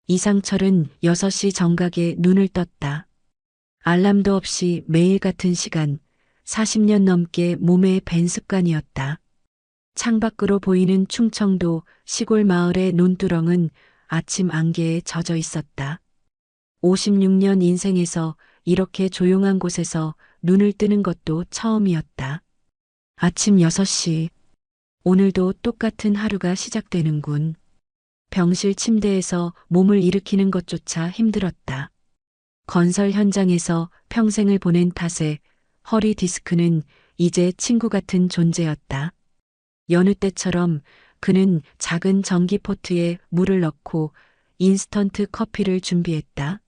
이상철은 6시 정각에 눈을 떴다. 알람도 없이 매일 같은 시간, 40년 넘게 몸에 밴 습관이었다. 창밖으로 보이는 충청도 시골 마을의 논두렁은 아침 안개에 젖어 있었다. 56년 인생에서 이렇게 조용한 곳에서 눈을 뜨는 것도 처음이었다. 아침 6시. 오늘도 똑같은 하루가 시작되는군. 병실 침대에서 몸을 일으키는 것조차 힘들었다. 건설 현장에서 평생을 보낸 탓에 허리 디스크는 이제 친구 같은 존재였다. 여느 때처럼 그는 작은 전기포트에 물을 넣고 인스턴트 커피를 준비했다.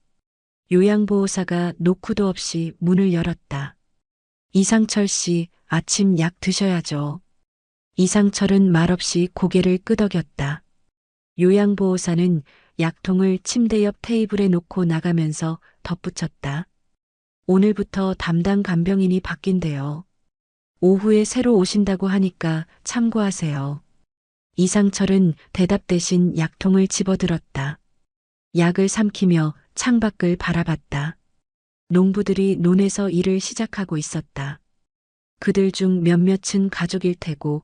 요양보호사가 노크도 없이 문을 열었다. 이상철 씨, 아침 약 드셔야죠. 이상철은 말없이 고개를 끄덕였다. 요양보호사는 약통을 침대 옆 테이블에 놓고 나가면서 덧붙였다. 오늘부터 담당 간병인이 바뀐대요. 오후에 새로 오신다고 하니까 참고하세요. 이상철은 대답 대신 약통을 집어들었다. 약을 삼키며 창밖을 바라봤다. 농부들이 논에서 일을 시작하고 있었다. 그들 중 몇몇은 가족일 테고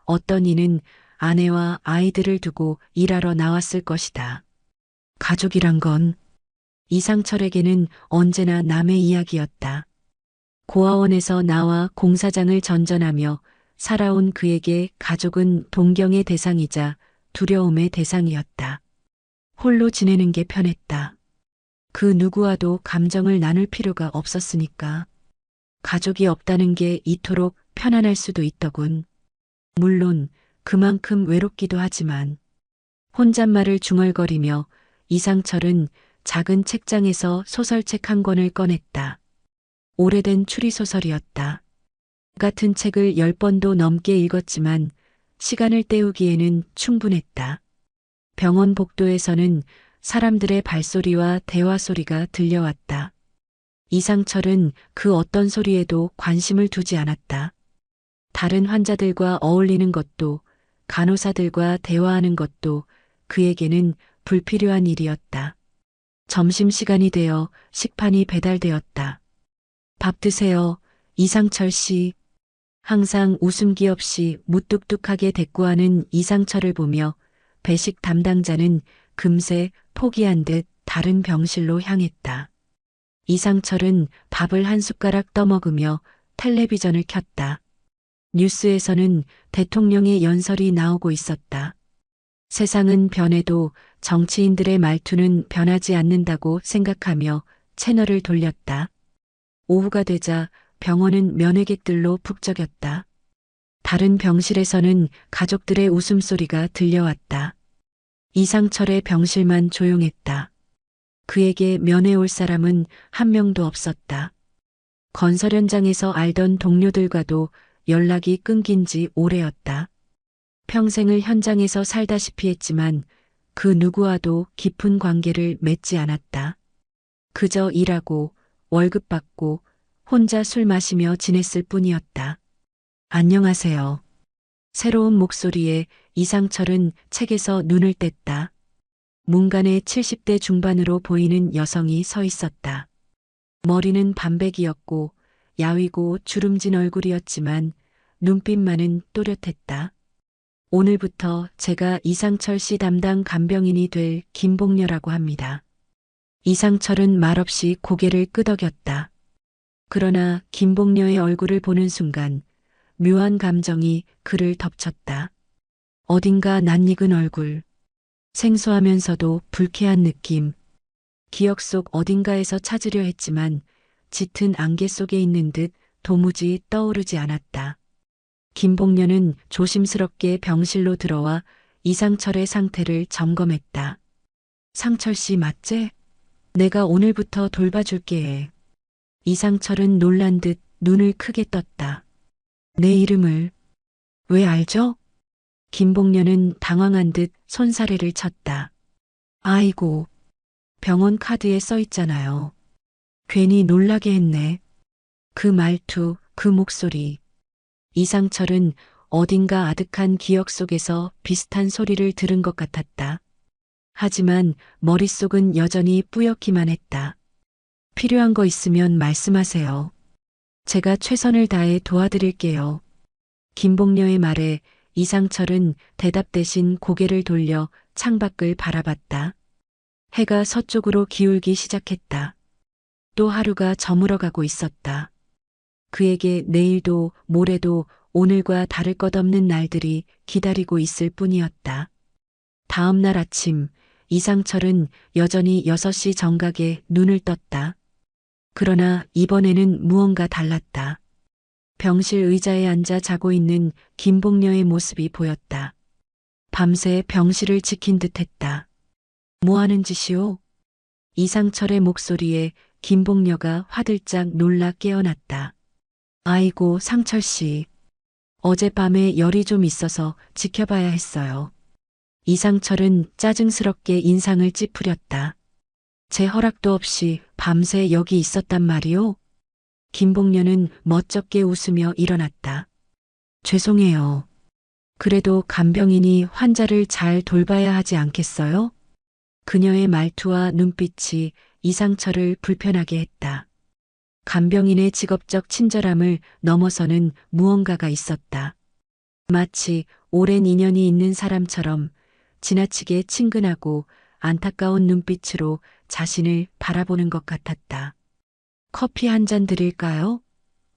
어떤 이는 아내와 아이들을 두고 일하러 나왔을 것이다. 가족이란 건 이상철에게는 언제나 남의 이야기였다. 고아원에서 나와 공사장을 전전하며 살아온 그에게 가족은 동경의 대상이자 두려움의 대상이었다. 홀로 지내는 게 편했다. 그 누구와도 감정을 나눌 필요가 없었으니까. 가족이 없다는 게 이토록 편안할 수도 있더군. 물론 그만큼 외롭기도 하지만 혼잣말을 중얼거리며 이상철은 작은 책장에서 소설책 한 권을 꺼냈다. 오래된 추리소설이었다. 같은 책을 10번도 넘게 읽었지만 시간을 때우기에는 충분했다. 병원 복도에서는 사람들의 발소리와 대화 소리가 들려왔다. 이상철은 그 어떤 소리에도 관심을 두지 않았다. 다른 환자들과 어울리는 것도 간호사들과 대화하는 것도 그에게는 불필요한 일이었다. 점심시간이 되어 식판이 배달되었다. 밥 드세요, 이상철 씨. 항상 웃음기 없이 무뚝뚝하게 대꾸하는 이상철을 보며 배식 담당자는 금세 포기한 듯 다른 병실로 향했다. 이상철은 밥을 한 숟가락 떠먹으며 텔레비전을 켰다. 뉴스에서는 대통령의 연설이 나오고 있었다. 세상은 변해도 정치인들의 말투는 변하지 않는다고 생각하며 채널을 돌렸다. 오후가 되자 병원은 면회객들로 북적였다. 다른 병실에서는 가족들의 웃음소리가 들려왔다. 이상철의 병실만 조용했다. 그에게 면회 올 사람은 한 명도 없었다. 건설 현장에서 알던 동료들과도 연락이 끊긴 지 오래였다. 평생을 현장에서 살다시피 했지만 그 누구와도 깊은 관계를 맺지 않았다. 그저 일하고 월급 받고 혼자 술 마시며 지냈을 뿐이었다. 안녕하세요. 새로운 목소리에 이상철은 책에서 눈을 뗐다. 문간에 70대 중반으로 보이는 여성이 서 있었다. 머리는 반백이었고 야위고 주름진 얼굴이었지만 눈빛만은 또렷했다. 오늘부터 제가 이상철 씨 담당 간병인이 될 김복녀라고 합니다. 이상철은 말없이 고개를 끄덕였다. 그러나 김복녀의 얼굴을 보는 순간 묘한 감정이 그를 덮쳤다. 어딘가 낯익은 얼굴, 생소하면서도 불쾌한 느낌, 기억 속 어딘가에서 찾으려 했지만 짙은 안개 속에 있는 듯 도무지 떠오르지 않았다. 김복녀는 조심스럽게 병실로 들어와 이상철의 상태를 점검했다. 상철 씨 맞지? 내가 오늘부터 돌봐줄게 해. 이상철은 놀란 듯 눈을 크게 떴다. 내 이름을 왜 알죠? 김복녀는 당황한 듯 손사래를 쳤다. 아이고, 병원 카드에 써 있잖아요. 괜히 놀라게 했네. 그 말투, 그 목소리. 이상철은 어딘가 아득한 기억 속에서 비슷한 소리를 들은 것 같았다. 하지만 머릿속은 여전히 뿌옇기만 했다. 필요한 거 있으면 말씀하세요. 제가 최선을 다해 도와드릴게요. 김복녀의 말에 이상철은 대답 대신 고개를 돌려 창밖을 바라봤다. 해가 서쪽으로 기울기 시작했다. 또 하루가 저물어가고 있었다. 그에게 내일도 모레도 오늘과 다를 것 없는 날들이 기다리고 있을 뿐이었다. 다음 날 아침 이상철은 여전히 6시 정각에 눈을 떴다. 그러나 이번에는 무언가 달랐다. 병실 의자에 앉아 자고 있는 김복녀의 모습이 보였다. 밤새 병실을 지킨 듯했다. 뭐 하는 짓이오? 이상철의 목소리에 김복녀가 화들짝 놀라 깨어났다. 아이고 상철 씨. 어젯밤에 열이 좀 있어서 지켜봐야 했어요. 이상철은 짜증스럽게 인상을 찌푸렸다. 제 허락도 없이 밤새 여기 있었단 말이오? 김복녀는 멋쩍게 웃으며 일어났다. 죄송해요. 그래도 간병인이 환자를 잘 돌봐야 하지 않겠어요? 그녀의 말투와 눈빛이 이상철을 불편하게 했다. 간병인의 직업적 친절함을 넘어서는 무언가가 있었다. 마치 오랜 인연이 있는 사람처럼 지나치게 친근하고 안타까운 눈빛으로 자신을 바라보는 것 같았다. 커피 한 잔 드릴까요?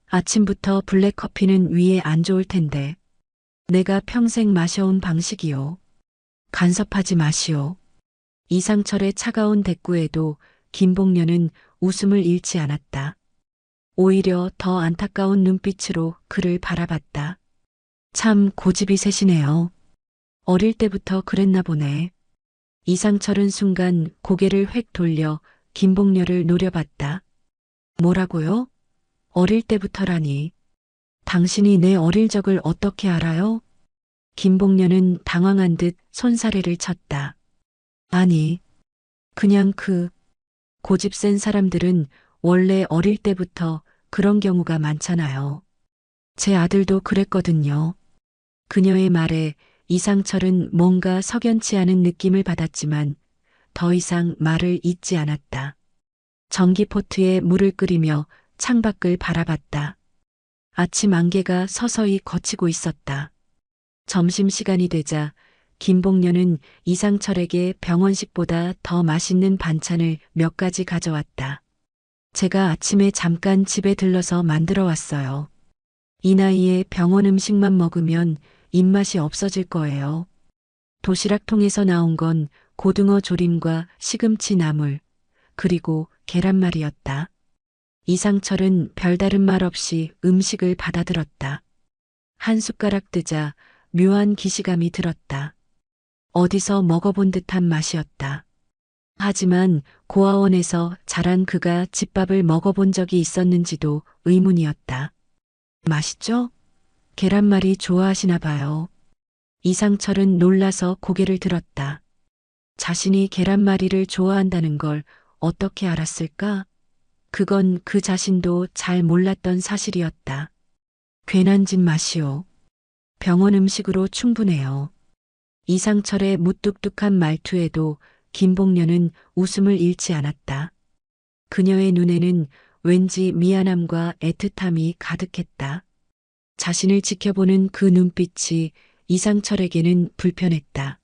아침부터 블랙커피는 위에 안 좋을 텐데. 내가 평생 마셔온 방식이요. 간섭하지 마시오. 이상철의 차가운 대꾸에도 김복녀는 웃음을 잃지 않았다. 오히려 더 안타까운 눈빛으로 그를 바라봤다. 참 고집이 세시네요. 어릴 때부터 그랬나 보네. 이상철은 순간 고개를 획 돌려 김복녀를 노려봤다. 뭐라고요? 어릴 때부터라니. 당신이 내 어릴 적을 어떻게 알아요? 김복녀는 당황한 듯 손사래를 쳤다. 아니, 그냥 고집 센 사람들은 원래 어릴 때부터 그런 경우가 많잖아요. 제 아들도 그랬거든요. 그녀의 말에 이상철은 뭔가 석연치 않은 느낌을 받았지만 더 이상 말을 잇지 않았다. 전기포트에 물을 끓이며 창밖을 바라봤다. 아침 안개가 서서히 걷히고 있었다. 점심시간이 되자 김복녀는 이상철에게 병원식보다 더 맛있는 반찬을 몇 가지 가져왔다. 제가 아침에 잠깐 집에 들러서 만들어 왔어요. 이 나이에 병원 음식만 먹으면 입맛이 없어질 거예요. 도시락통에서 나온 건 고등어 조림과 시금치 나물, 그리고 계란말이였다. 이상철은 별다른 말 없이 음식을 받아들었다. 한 숟가락 뜨자 묘한 기시감이 들었다. 어디서 먹어본 듯한 맛이었다. 하지만 고아원에서 자란 그가 집밥을 먹어본 적이 있었는지도 의문이었다. 맛있죠? 계란말이 좋아하시나 봐요. 이상철은 놀라서 고개를 들었다. 자신이 계란말이를 좋아한다는 걸 어떻게 알았을까? 그건 그 자신도 잘 몰랐던 사실이었다. 괜한 짓 마시오. 병원 음식으로 충분해요. 이상철의 무뚝뚝한 말투에도 김복녀는 웃음을 잃지 않았다. 그녀의 눈에는 왠지 미안함과 애틋함이 가득했다. 자신을 지켜보는 그 눈빛이 이상철에게는 불편했다.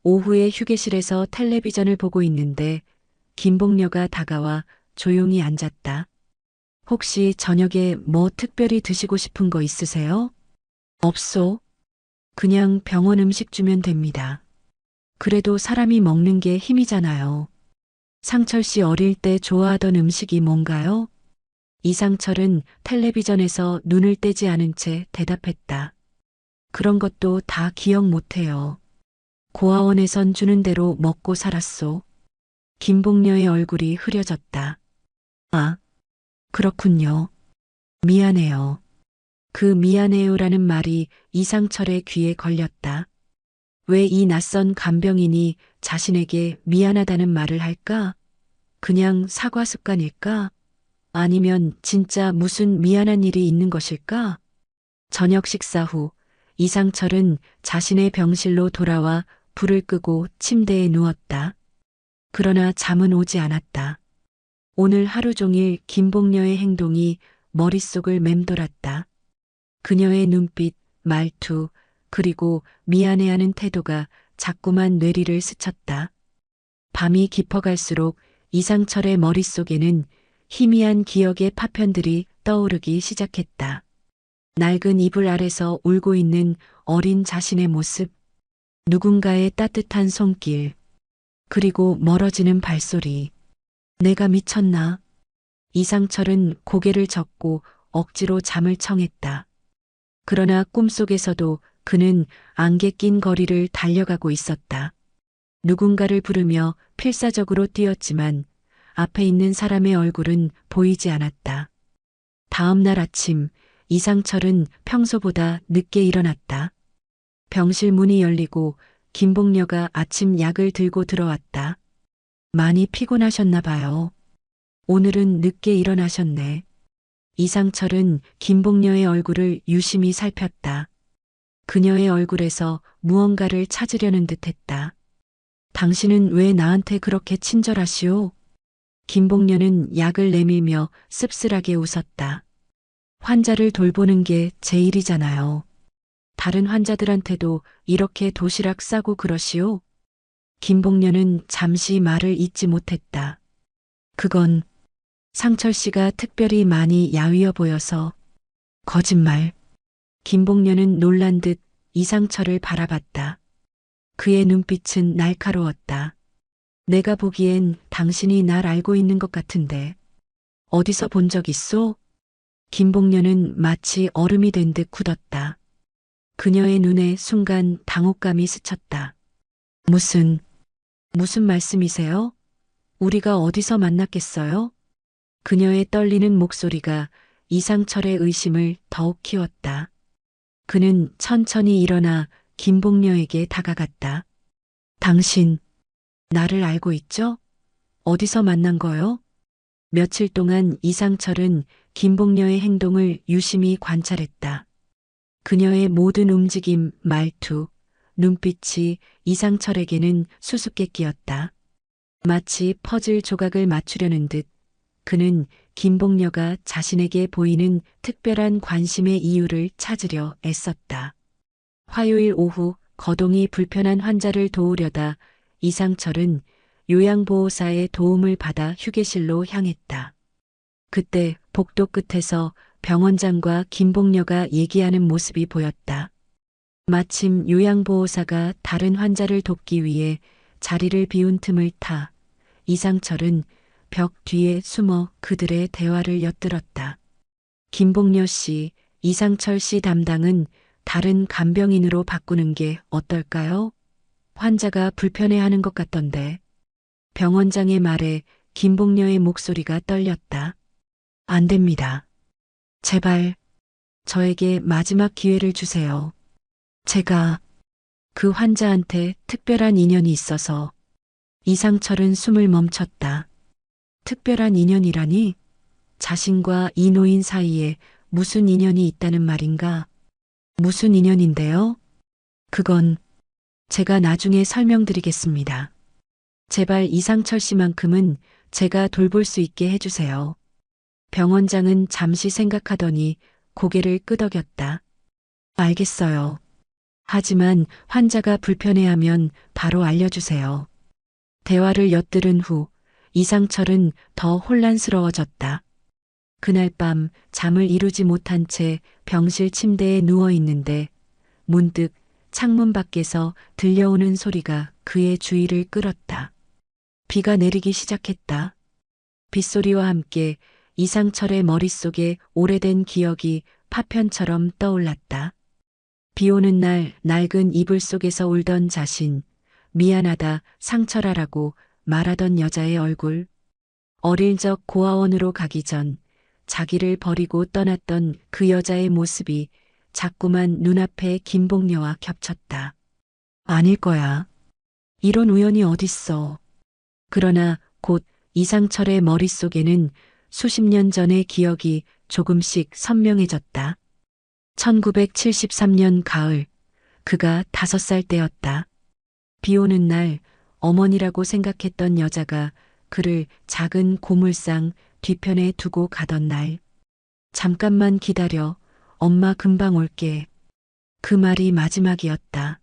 오후에 휴게실에서 텔레비전을 보고 있는데 김복녀가 다가와 조용히 앉았다. 혹시 저녁에 뭐 특별히 드시고 싶은 거 있으세요? 없소. 그냥 병원 음식 주면 됩니다. 그래도 사람이 먹는 게 힘이잖아요. 상철 씨 어릴 때 좋아하던 음식이 뭔가요? 이상철은 텔레비전에서 눈을 떼지 않은 채 대답했다. 그런 것도 다 기억 못해요. 고아원에선 주는 대로 먹고 살았소. 김복녀의 얼굴이 흐려졌다. 아, 그렇군요. 미안해요. 그 미안해요라는 말이 이상철의 귀에 걸렸다. 왜 이 낯선 간병인이 자신에게 미안하다는 말을 할까? 그냥 사과 습관일까? 아니면 진짜 무슨 미안한 일이 있는 것일까? 저녁 식사 후 이상철은 자신의 병실로 돌아와 불을 끄고 침대에 누웠다. 그러나 잠은 오지 않았다. 오늘 하루 종일 김복녀의 행동이 머릿속을 맴돌았다. 그녀의 눈빛, 말투, 그리고 미안해하는 태도가 자꾸만 뇌리를 스쳤다. 밤이 깊어갈수록 이상철의 머릿속에는 희미한 기억의 파편들이 떠오르기 시작했다. 낡은 이불 아래서 울고 있는 어린 자신의 모습, 누군가의 따뜻한 손길, 그리고 멀어지는 발소리. 내가 미쳤나? 이상철은 고개를 젓고 억지로 잠을 청했다. 그러나 꿈속에서도 그는 안개 낀 거리를 달려가고 있었다. 누군가를 부르며 필사적으로 뛰었지만 앞에 있는 사람의 얼굴은 보이지 않았다. 다음 날 아침, 이상철은 평소보다 늦게 일어났다. 병실 문이 열리고 김복녀가 아침 약을 들고 들어왔다. 많이 피곤하셨나 봐요. 오늘은 늦게 일어나셨네. 이상철은 김복녀의 얼굴을 유심히 살폈다. 그녀의 얼굴에서 무언가를 찾으려는 듯했다. 당신은 왜 나한테 그렇게 친절하시오? 김복녀는 약을 내밀며 씁쓸하게 웃었다. 환자를 돌보는 게 제 일이잖아요. 다른 환자들한테도 이렇게 도시락 싸고 그러시오? 김복녀는 잠시 말을 잇지 못했다. 그건 상철 씨가 특별히 많이 야위어 보여서. 거짓말. 김복녀는 놀란 듯 이상철을 바라봤다. 그의 눈빛은 날카로웠다. 내가 보기엔 당신이 날 알고 있는 것 같은데. 어디서 본 적 있소? 김복녀는 마치 얼음이 된 듯 굳었다. 그녀의 눈에 순간 당혹감이 스쳤다. 무슨 말씀이세요? 우리가 어디서 만났겠어요? 그녀의 떨리는 목소리가 이상철의 의심을 더욱 키웠다. 그는 천천히 일어나 김복녀에게 다가갔다. 당신, 나를 알고 있죠? 어디서 만난 거요? 며칠 동안 이상철은 김복녀의 행동을 유심히 관찰했다. 그녀의 모든 움직임, 말투, 눈빛이 이상철에게는 수수께끼였다. 마치 퍼즐 조각을 맞추려는 듯 그는 김복녀가 자신에게 보이는 특별한 관심의 이유를 찾으려 애썼다. 화요일 오후 거동이 불편한 환자를 도우려다 이상철은 요양보호사의 도움을 받아 휴게실로 향했다. 그때 복도 끝에서 병원장과 김복녀가 얘기하는 모습이 보였다. 마침 요양보호사가 다른 환자를 돕기 위해 자리를 비운 틈을 타 이상철은 벽 뒤에 숨어 그들의 대화를 엿들었다. 김복녀 씨, 이상철 씨 담당은 다른 간병인으로 바꾸는 게 어떨까요? 환자가 불편해하는 것 같던데. 병원장의 말에 김복녀의 목소리가 떨렸다. 안 됩니다. 제발 저에게 마지막 기회를 주세요. 제가 그 환자한테 특별한 인연이 있어서. 이상철은 숨을 멈췄다. 특별한 인연이라니? 자신과 이 노인 사이에 무슨 인연이 있다는 말인가? 무슨 인연인데요? 그건 제가 나중에 설명드리겠습니다. 제발 이상철 씨만큼은 제가 돌볼 수 있게 해주세요. 병원장은 잠시 생각하더니 고개를 끄덕였다. 알겠어요. 하지만 환자가 불편해하면 바로 알려주세요. 대화를 엿들은 후 이상철은 더 혼란스러워졌다. 그날 밤 잠을 이루지 못한 채 병실 침대에 누워 있는데 문득 창문 밖에서 들려오는 소리가 그의 주의를 끌었다. 비가 내리기 시작했다. 빗소리와 함께 이상철의 머릿속에 오래된 기억이 파편처럼 떠올랐다. 비 오는 날 낡은 이불 속에서 울던 자신, 미안하다 상철아라고 말하던 여자의 얼굴, 어릴 적 고아원으로 가기 전 자기를 버리고 떠났던 그 여자의 모습이 자꾸만 눈앞에 김복녀와 겹쳤다. 아닐 거야. 이런 우연이 어딨어. 그러나 곧 이상철의 머릿속에는 수십 년 전의 기억이 조금씩 선명해졌다. 1973년 가을, 그가 5살 때였다. 비 오는 날 어머니라고 생각했던 여자가 그를 작은 고물상 뒤편에 두고 가던 날, 잠깐만 기다려. 엄마 금방 올게. 그 말이 마지막이었다.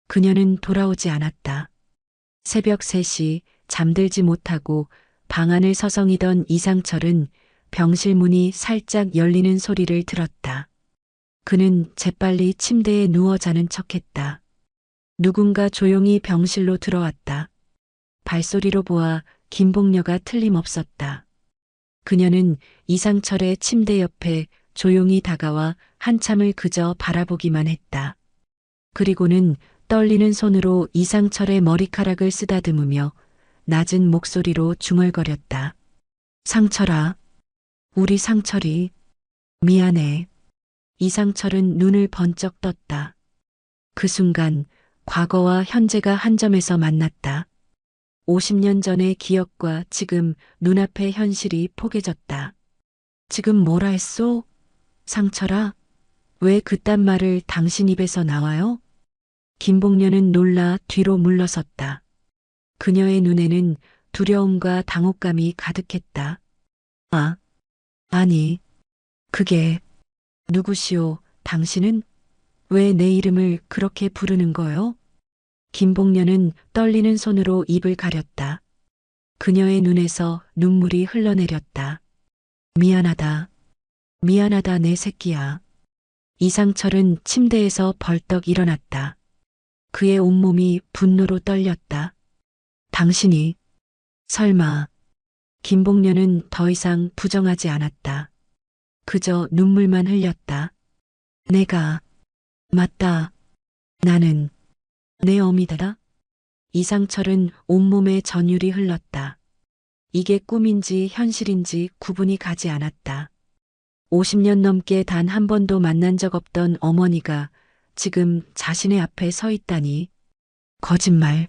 그녀는 돌아오지 않았다. 새벽 3시 잠들지 못하고 방 안을 서성이던 이상철은 병실 문이 살짝 열리는 소리를 들었다. 그는 재빨리 침대에 누워 자는 척했다. 누군가 조용히 병실로 들어왔다. 발소리로 보아 김복녀가 틀림없었다. 그녀는 이상철의 침대 옆에 조용히 다가와 한참을 그저 바라보기만 했다. 그리고는 떨리는 손으로 이상철의 머리카락을 쓰다듬으며 낮은 목소리로 중얼거렸다. 상철아, 우리 상철이 미안해. 이상철은 눈을 번쩍 떴다. 그 순간 과거와 현재가 한 점에서 만났다. 50년 전의 기억과 지금 눈앞의 현실이 포개졌다. 지금 뭐라 했소? 상철아, 왜 그딴 말을 당신 입에서 나와요? 김복녀는 놀라 뒤로 물러섰다. 그녀의 눈에는 두려움과 당혹감이 가득했다. 아, 아니, 그게 누구시오? 당신은 왜 내 이름을 그렇게 부르는 거요? 김복녀는 떨리는 손으로 입을 가렸다. 그녀의 눈에서 눈물이 흘러내렸다. 미안하다. 미안하다 내 새끼야. 이상철은 침대에서 벌떡 일어났다. 그의 온몸이 분노로 떨렸다. 당신이 설마. 김복녀는 더 이상 부정하지 않았다. 그저 눈물만 흘렸다. 내가 맞다. 나는 내 어미다. 이상철은 온몸에 전율이 흘렀다. 이게 꿈인지 현실인지 구분이 가지 않았다. 50년 넘게 단 한 번도 만난 적 없던 어머니가 지금 자신의 앞에 서 있다니. 거짓말.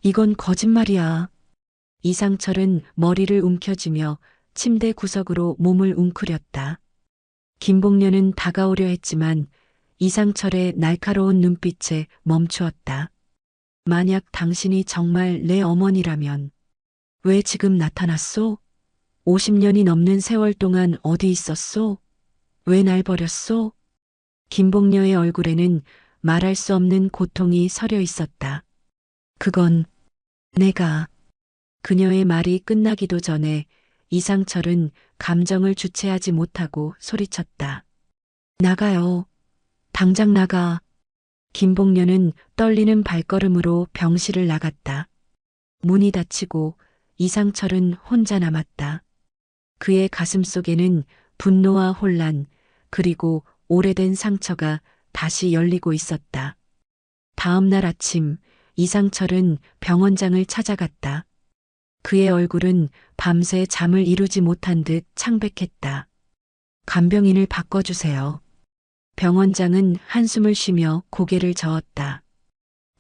이건 거짓말이야. 이상철은 머리를 움켜쥐며 침대 구석으로 몸을 웅크렸다. 김복녀는 다가오려 했지만 이상철의 날카로운 눈빛에 멈추었다. 만약 당신이 정말 내 어머니라면 왜 지금 나타났소? 50년이 넘는 세월 동안 어디 있었소? 왜 날 버렸소? 김복녀의 얼굴에는 말할 수 없는 고통이 서려 있었다. 그건 내가. 그녀의 말이 끝나기도 전에 이상철은 감정을 주체하지 못하고 소리쳤다. 나가요. 당장 나가. 김복녀는 떨리는 발걸음으로 병실을 나갔다. 문이 닫히고 이상철은 혼자 남았다. 그의 가슴 속에는 분노와 혼란, 그리고 오래된 상처가 다시 열리고 있었다. 다음 날 아침 이상철은 병원장을 찾아갔다. 그의 얼굴은 밤새 잠을 이루지 못한 듯 창백했다. 간병인을 바꿔주세요. 병원장은 한숨을 쉬며 고개를 저었다.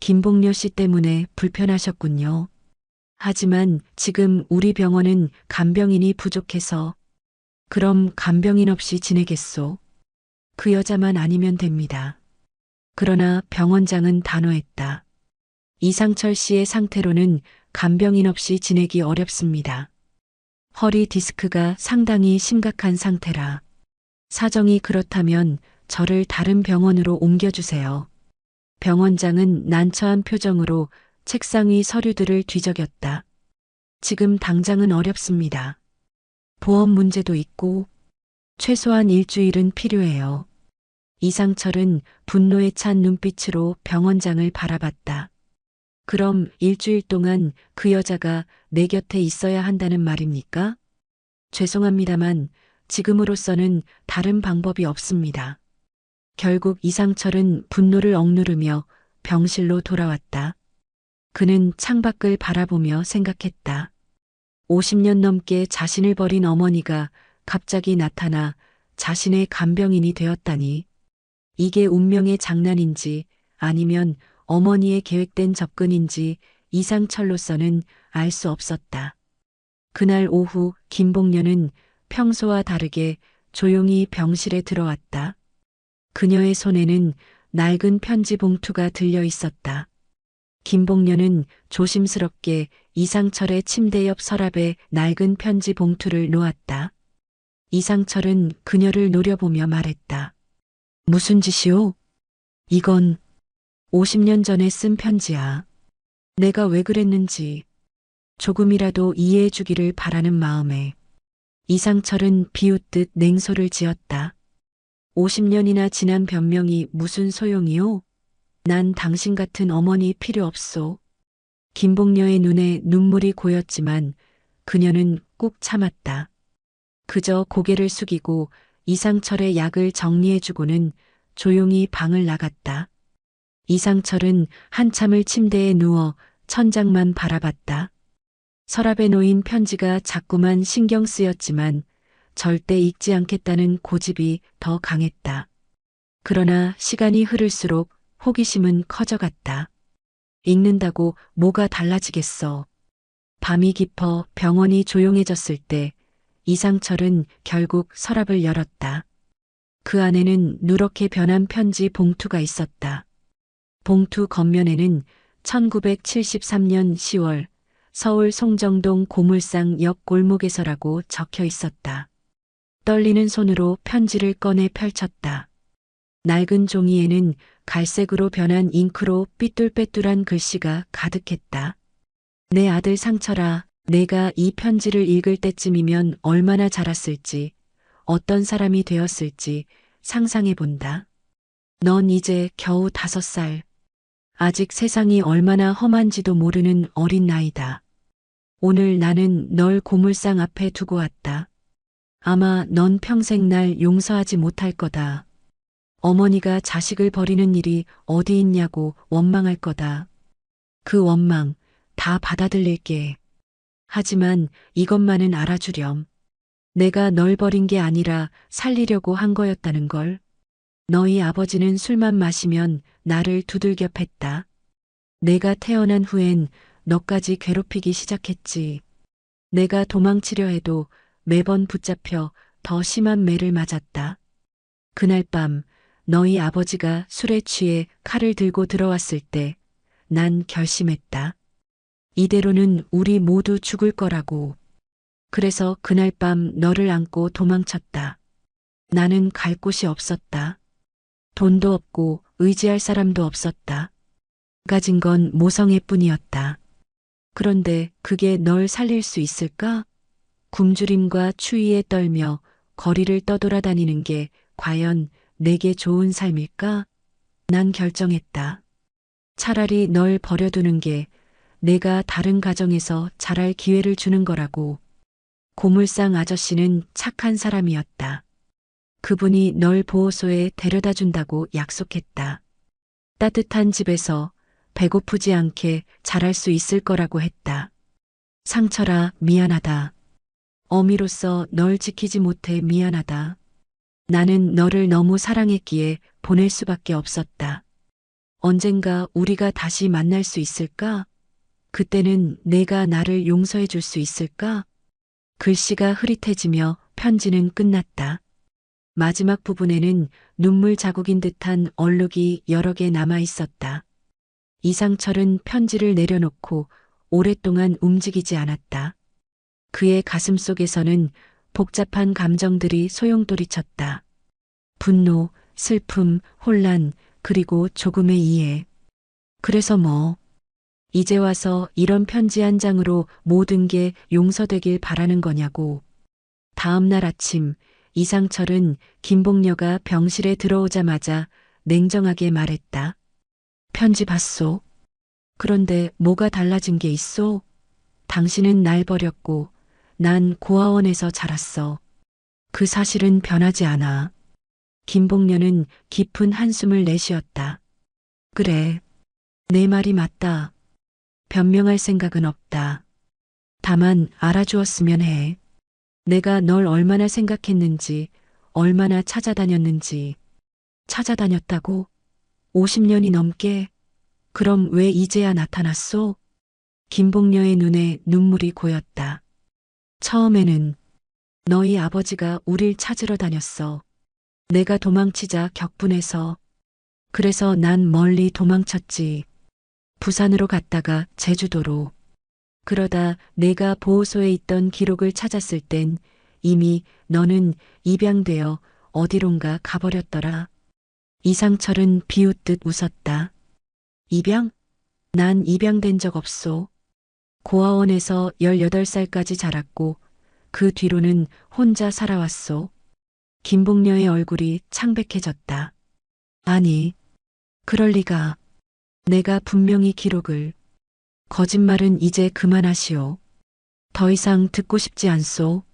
김복녀 씨 때문에 불편하셨군요. 하지만 지금 우리 병원은 간병인이 부족해서. 그럼 간병인 없이 지내겠소. 그 여자만 아니면 됩니다. 그러나 병원장은 단호했다. 이상철 씨의 상태로는 간병인 없이 지내기 어렵습니다. 허리 디스크가 상당히 심각한 상태라. 사정이 그렇다면 저를 다른 병원으로 옮겨주세요. 병원장은 난처한 표정으로 책상 위 서류들을 뒤적였다. 지금 당장은 어렵습니다. 보험 문제도 있고 최소한 일주일은 필요해요. 이상철은 분노에 찬 눈빛으로 병원장을 바라봤다. 그럼 일주일 동안 그 여자가 내 곁에 있어야 한다는 말입니까? 죄송합니다만 지금으로서는 다른 방법이 없습니다. 결국 이상철은 분노를 억누르며 병실로 돌아왔다. 그는 창밖을 바라보며 생각했다. 50년 넘게 자신을 버린 어머니가 갑자기 나타나 자신의 간병인이 되었다니. 이게 운명의 장난인지 아니면 어머니의 계획된 접근인지 이상철로서는 알 수 없었다. 그날 오후 김복녀는 평소와 다르게 조용히 병실에 들어왔다. 그녀의 손에는 낡은 편지 봉투가 들려 있었다. 김봉녀는 조심스럽게 이상철의 침대 옆 서랍에 낡은 편지 봉투를 놓았다. 이상철은 그녀를 노려보며 말했다. 무슨 짓이오? 이건 50년 전에 쓴 편지야. 내가 왜 그랬는지 조금이라도 이해해 주기를 바라는 마음에. 이상철은 비웃듯 냉소를 지었다. 50년이나 지난 변명이 무슨 소용이오? 난 당신 같은 어머니 필요 없소. 김봉녀의 눈에 눈물이 고였지만 그녀는 꾹 참았다. 그저 고개를 숙이고 이상철의 약을 정리해주고는 조용히 방을 나갔다. 이상철은 한참을 침대에 누워 천장만 바라봤다. 서랍에 놓인 편지가 자꾸만 신경 쓰였지만 절대 읽지 않겠다는 고집이 더 강했다. 그러나 시간이 흐를수록 호기심은 커져갔다. 읽는다고 뭐가 달라지겠어. 밤이 깊어 병원이 조용해졌을 때 이상철은 결국 서랍을 열었다. 그 안에는 누렇게 변한 편지 봉투가 있었다. 봉투 겉면에는 1973년 10월 서울 송정동 고물상 옆 골목에서라고 적혀 있었다. 떨리는 손으로 편지를 꺼내 펼쳤다. 낡은 종이에는 갈색으로 변한 잉크로 삐뚤빼뚤한 글씨가 가득했다. 내 아들 상철아, 내가 이 편지를 읽을 때쯤이면 얼마나 자랐을지, 어떤 사람이 되었을지 상상해 본다. 넌 이제 겨우 5살. 아직 세상이 얼마나 험한지도 모르는 어린 나이다. 오늘 나는 널 고물상 앞에 두고 왔다. 아마 넌 평생 날 용서하지 못할 거다. 어머니가 자식을 버리는 일이 어디 있냐고 원망할 거다. 그 원망 다 받아들일게. 하지만 이것만은 알아주렴. 내가 널 버린 게 아니라 살리려고 한 거였다는 걸. 너희 아버지는 술만 마시면 나를 두들겨 팼다. 내가 태어난 후엔 너까지 괴롭히기 시작했지. 내가 도망치려 해도 매번 붙잡혀 더 심한 매를 맞았다. 그날 밤 너희 아버지가 술에 취해 칼을 들고 들어왔을 때 난 결심했다. 이대로는 우리 모두 죽을 거라고. 그래서 그날 밤 너를 안고 도망쳤다. 나는 갈 곳이 없었다. 돈도 없고 의지할 사람도 없었다. 가진 건 모성애뿐이었다. 그런데 그게 널 살릴 수 있을까? 굶주림과 추위에 떨며 거리를 떠돌아다니는 게 과연 내게 좋은 삶일까? 난 결정했다. 차라리 널 버려두는 게 내가 다른 가정에서 자랄 기회를 주는 거라고. 고물상 아저씨는 착한 사람이었다. 그분이 널 보호소에 데려다 준다고 약속했다. 따뜻한 집에서 배고프지 않게 자랄 수 있을 거라고 했다. 상철아, 미안하다. 어미로서 널 지키지 못해 미안하다. 나는 너를 너무 사랑했기에 보낼 수밖에 없었다. 언젠가 우리가 다시 만날 수 있을까? 그때는 내가 나를 용서해 줄 수 있을까? 글씨가 흐릿해지며 편지는 끝났다. 마지막 부분에는 눈물 자국인 듯한 얼룩이 여러 개 남아 있었다. 이상철은 편지를 내려놓고 오랫동안 움직이지 않았다. 그의 가슴 속에서는 복잡한 감정들이 소용돌이쳤다. 분노, 슬픔, 혼란, 그리고 조금의 이해. 그래서 뭐, 이제 와서 이런 편지 한 장으로 모든 게 용서되길 바라는 거냐고. 다음 날 아침, 이상철은 김봉녀가 병실에 들어오자마자 냉정하게 말했다. 편지 봤소. 그런데 뭐가 달라진 게 있소? 당신은 날 버렸고 난 고아원에서 자랐어. 그 사실은 변하지 않아. 김봉녀는 깊은 한숨을 내쉬었다. 그래, 내 말이 맞다. 변명할 생각은 없다. 다만 알아주었으면 해. 내가 널 얼마나 생각했는지, 얼마나 찾아다녔는지. 찾아다녔다고? 50년이 넘게? 그럼 왜 이제야 나타났소? 김봉녀의 눈에 눈물이 고였다. 처음에는 너희 아버지가 우릴 찾으러 다녔어. 내가 도망치자 격분해서. 그래서 난 멀리 도망쳤지. 부산으로 갔다가 제주도로. 그러다 내가 보호소에 있던 기록을 찾았을 땐 이미 너는 입양되어 어디론가 가버렸더라. 이상철은 비웃듯 웃었다. 입양? 난 입양된 적 없소. 고아원에서 18살까지 자랐고 그 뒤로는 혼자 살아왔소. 김복녀의 얼굴이 창백해졌다. 아니, 그럴 리가. 내가 분명히 기록을. 거짓말은 이제 그만하시오. 더 이상 듣고 싶지 않소.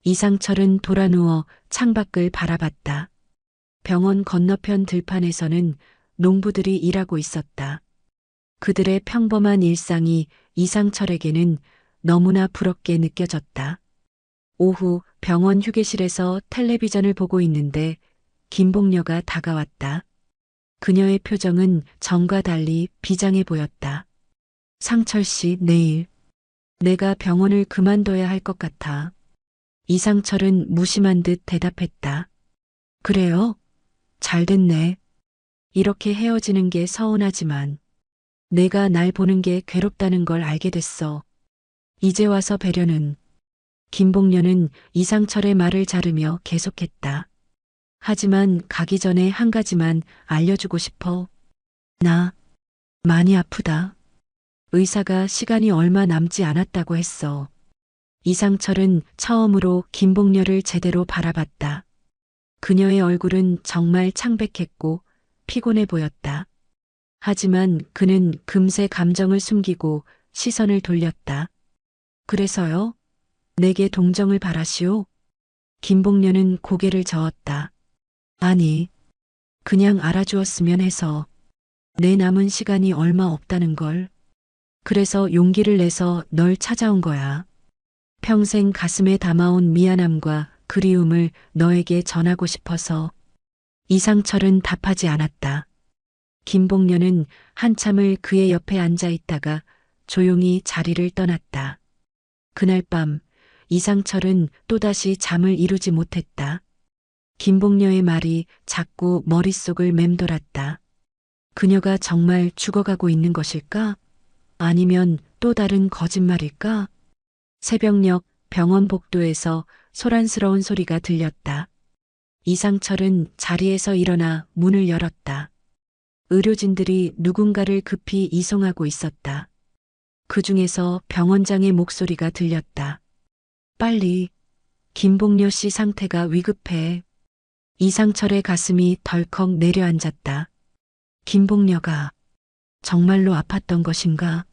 이상철은 돌아누워 창밖을 바라봤다. 병원 건너편 들판에서는 농부들이 일하고 있었다. 그들의 평범한 일상이 이상철에게는 너무나 부럽게 느껴졌다. 오후 병원 휴게실에서 텔레비전을 보고 있는데 김복녀가 다가왔다. 그녀의 표정은 전과 달리 비장해 보였다. 상철 씨, 내일 내가 병원을 그만둬야 할 것 같아. 이상철은 무심한 듯 대답했다. 그래요? 잘 됐네. 이렇게 헤어지는 게 서운하지만 내가 날 보는 게 괴롭다는 걸 알게 됐어. 이제 와서 배려는. 김복녀는 이상철의 말을 자르며 계속했다. 하지만 가기 전에 한 가지만 알려주고 싶어. 나 많이 아프다. 의사가 시간이 얼마 남지 않았다고 했어. 이상철은 처음으로 김복녀를 제대로 바라봤다. 그녀의 얼굴은 정말 창백했고 피곤해 보였다. 하지만 그는 금세 감정을 숨기고 시선을 돌렸다. 그래서요? 내게 동정을 바라시오? 김복녀는 고개를 저었다. 아니, 그냥 알아주었으면 해서. 내 남은 시간이 얼마 없다는 걸. 그래서 용기를 내서 널 찾아온 거야. 평생 가슴에 담아온 미안함과 그리움을 너에게 전하고 싶어서. 이상철은 답하지 않았다. 김복녀는 한참을 그의 옆에 앉아 있다가 조용히 자리를 떠났다. 그날 밤 이상철은 또다시 잠을 이루지 못했다. 김복녀의 말이 자꾸 머릿속을 맴돌았다. 그녀가 정말 죽어가고 있는 것일까? 아니면 또 다른 거짓말일까? 새벽녘 병원 복도에서 소란스러운 소리가 들렸다. 이상철은 자리에서 일어나 문을 열었다. 의료진들이 누군가를 급히 이송하고 있었다. 그 중에서 병원장의 목소리가 들렸다. 빨리, 김복녀 씨 상태가 위급해. 이상철의 가슴이 덜컥 내려앉았다. 김복녀가 정말로 아팠던 것인가?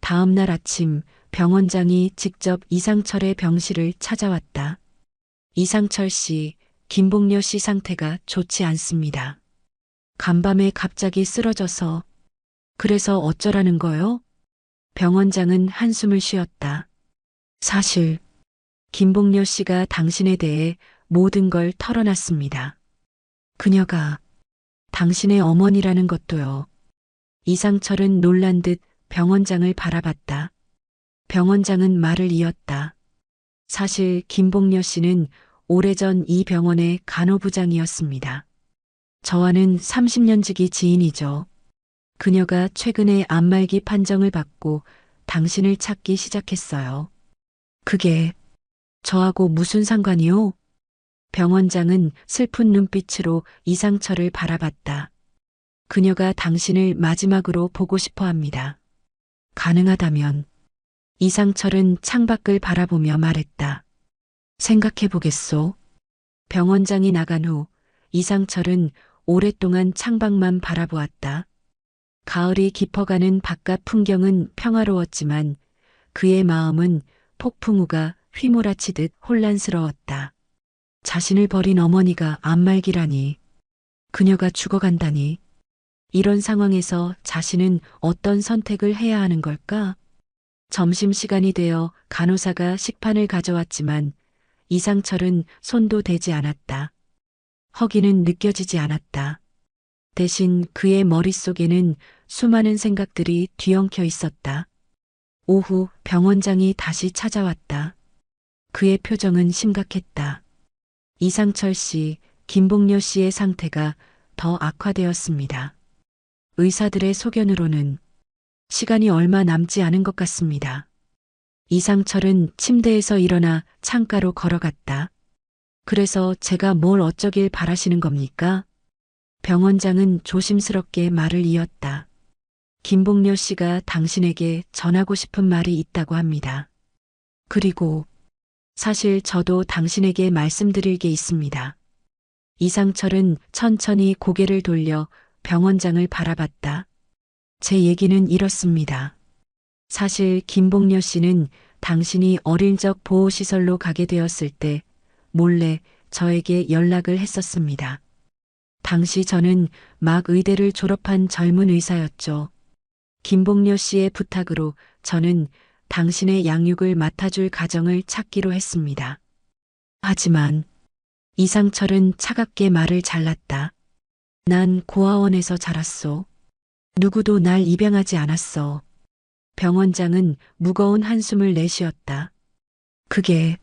다음 날 아침 병원장이 직접 이상철의 병실을 찾아왔다. 이상철 씨, 김복녀 씨 상태가 좋지 않습니다. 간밤에 갑자기 쓰러져서. 그래서 어쩌라는 거요? 병원장은 한숨을 쉬었다. 사실 김복녀 씨가 당신에 대해 모든 걸 털어놨습니다. 그녀가 당신의 어머니라는 것도요. 이상철은 놀란 듯 병원장을 바라봤다. 병원장은 말을 이었다. 사실 김복녀 씨는 오래전 이 병원의 간호부장이었습니다. 저와는 30년 지기 지인이죠. 그녀가 최근에 안말기 판정을 받고 당신을 찾기 시작했어요. 그게 저하고 무슨 상관이요? 병원장은 슬픈 눈빛으로 이상철을 바라봤다. 그녀가 당신을 마지막으로 보고 싶어 합니다. 가능하다면. 이상철은 창밖을 바라보며 말했다. 생각해 보겠소. 병원장이 나간 후 이상철은 오랫동안 창밖만 바라보았다. 가을이 깊어가는 바깥 풍경은 평화로웠지만 그의 마음은 폭풍우가 휘몰아치듯 혼란스러웠다. 자신을 버린 어머니가 안말기라니. 그녀가 죽어간다니. 이런 상황에서 자신은 어떤 선택을 해야 하는 걸까? 점심시간이 되어 간호사가 식판을 가져왔지만 이상철은 손도 대지 않았다. 허기는 느껴지지 않았다. 대신 그의 머릿속에는 수많은 생각들이 뒤엉켜 있었다. 오후 병원장이 다시 찾아왔다. 그의 표정은 심각했다. 이상철 씨, 김복녀 씨의 상태가 더 악화되었습니다. 의사들의 소견으로는 시간이 얼마 남지 않은 것 같습니다. 이상철은 침대에서 일어나 창가로 걸어갔다. 그래서 제가 뭘 어쩌길 바라시는 겁니까? 병원장은 조심스럽게 말을 이었다. 김봉려 씨가 당신에게 전하고 싶은 말이 있다고 합니다. 그리고 사실 저도 당신에게 말씀드릴 게 있습니다. 이상철은 천천히 고개를 돌려 병원장을 바라봤다. 제 얘기는 이렇습니다. 사실 김봉려 씨는 당신이 어릴 적 보호시설로 가게 되었을 때 몰래 저에게 연락을 했었습니다. 당시 저는 막 의대를 졸업한 젊은 의사였죠. 김봉려 씨의 부탁으로 저는 당신의 양육을 맡아줄 가정을 찾기로 했습니다. 하지만 이상철은 차갑게 말을 잘랐다. 난 고아원에서 자랐소. 누구도 날 입양하지 않았어. 병원장은 무거운 한숨을 내쉬었다. 그게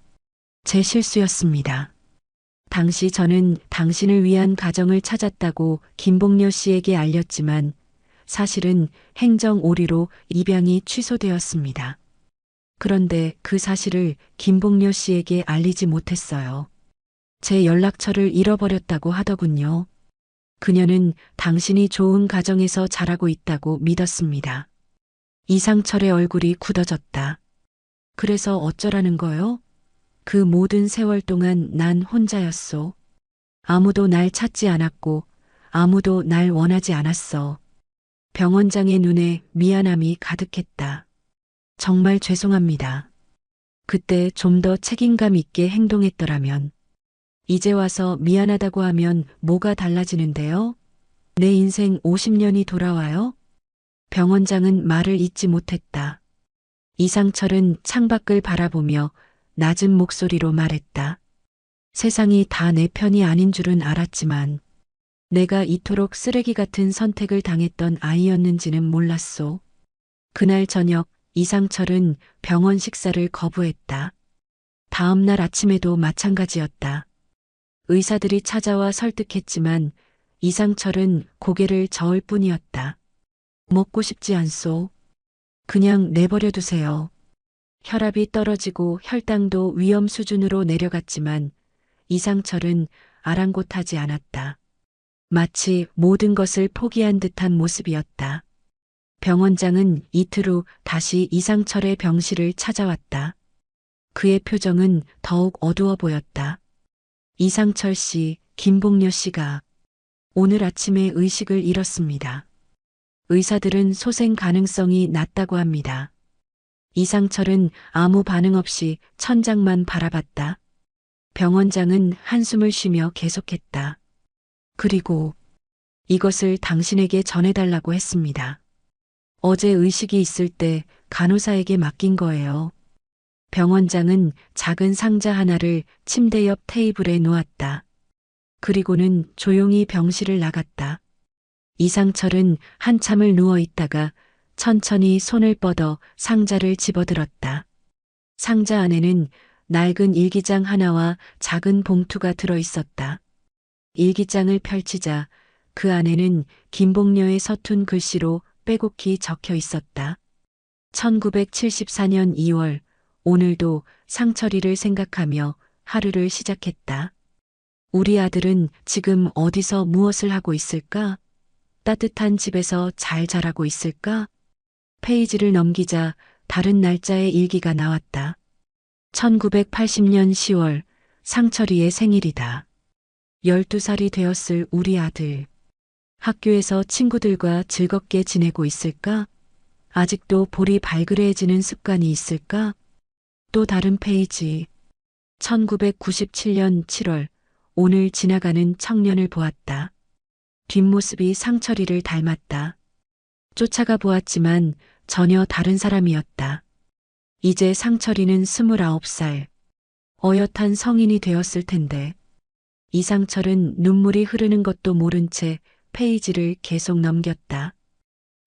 제 실수였습니다. 당시 저는 당신을 위한 가정을 찾았다고 김봉려 씨에게 알렸지만 사실은 행정 오류로 입양이 취소되었습니다. 그런데 그 사실을 김봉려 씨에게 알리지 못했어요. 제 연락처를 잃어버렸다고 하더군요. 그녀는 당신이 좋은 가정에서 자라고 있다고 믿었습니다. 이상철의 얼굴이 굳어졌다. 그래서 어쩌라는 거요? 그 모든 세월 동안 난 혼자였소. 아무도 날 찾지 않았고 아무도 날 원하지 않았어. 병원장의 눈에 미안함이 가득했다. 정말 죄송합니다. 그때 좀 더 책임감 있게 행동했더라면. 이제 와서 미안하다고 하면 뭐가 달라지는데요? 내 인생 50년이 돌아와요? 병원장은 말을 잇지 못했다. 이상철은 창밖을 바라보며 낮은 목소리로 말했다. 세상이 다 내 편이 아닌 줄은 알았지만 내가 이토록 쓰레기 같은 선택을 당했던 아이였는지는 몰랐소. 그날 저녁 이상철은 병원 식사를 거부했다. 다음 날 아침에도 마찬가지였다. 의사들이 찾아와 설득했지만 이상철은 고개를 저을 뿐이었다. 먹고 싶지 않소. 그냥 내버려 두세요. 혈압이 떨어지고 혈당도 위험 수준으로 내려갔지만 이상철은 아랑곳하지 않았다. 마치 모든 것을 포기한 듯한 모습이었다. 병원장은 이틀 후 다시 이상철의 병실을 찾아왔다. 그의 표정은 더욱 어두워 보였다. 이상철 씨, 김봉려 씨가 오늘 아침에 의식을 잃었습니다. 의사들은 소생 가능성이 낮다고 합니다. 이상철은 아무 반응 없이 천장만 바라봤다. 병원장은 한숨을 쉬며 계속했다. 그리고 이것을 당신에게 전해달라고 했습니다. 어제 의식이 있을 때 간호사에게 맡긴 거예요. 병원장은 작은 상자 하나를 침대 옆 테이블에 놓았다. 그리고는 조용히 병실을 나갔다. 이상철은 한참을 누워 있다가 천천히 손을 뻗어 상자를 집어들었다. 상자 안에는 낡은 일기장 하나와 작은 봉투가 들어 있었다. 일기장을 펼치자 그 안에는 김봉려의 서툰 글씨로 빼곡히 적혀 있었다. 1974년 2월, 오늘도 상철이를 생각하며 하루를 시작했다. 우리 아들은 지금 어디서 무엇을 하고 있을까? 따뜻한 집에서 잘 자라고 있을까? 페이지를 넘기자 다른 날짜의 일기가 나왔다. 1980년 10월, 상철이의 생일이다. 12살이 되었을 우리 아들. 학교에서 친구들과 즐겁게 지내고 있을까? 아직도 볼이 발그레해지는 습관이 있을까? 또 다른 페이지. 1997년 7월, 오늘 지나가는 청년을 보았다. 뒷모습이 상철이를 닮았다. 쫓아가 보았지만 전혀 다른 사람이었다. 이제 상철이는 29살. 어엿한 성인이 되었을 텐데. 이상철은 눈물이 흐르는 것도 모른 채 페이지를 계속 넘겼다.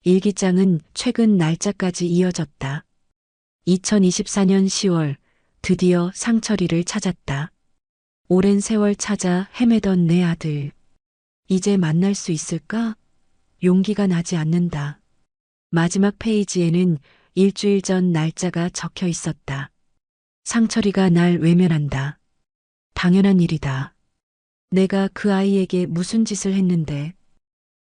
일기장은 최근 날짜까지 이어졌다. 2024년 10월, 드디어 상철이를 찾았다. 오랜 세월 찾아 헤매던 내 아들. 이제 만날 수 있을까? 용기가 나지 않는다. 마지막 페이지에는 일주일 전 날짜가 적혀 있었다. 상철이가 날 외면한다. 당연한 일이다. 내가 그 아이에게 무슨 짓을 했는데.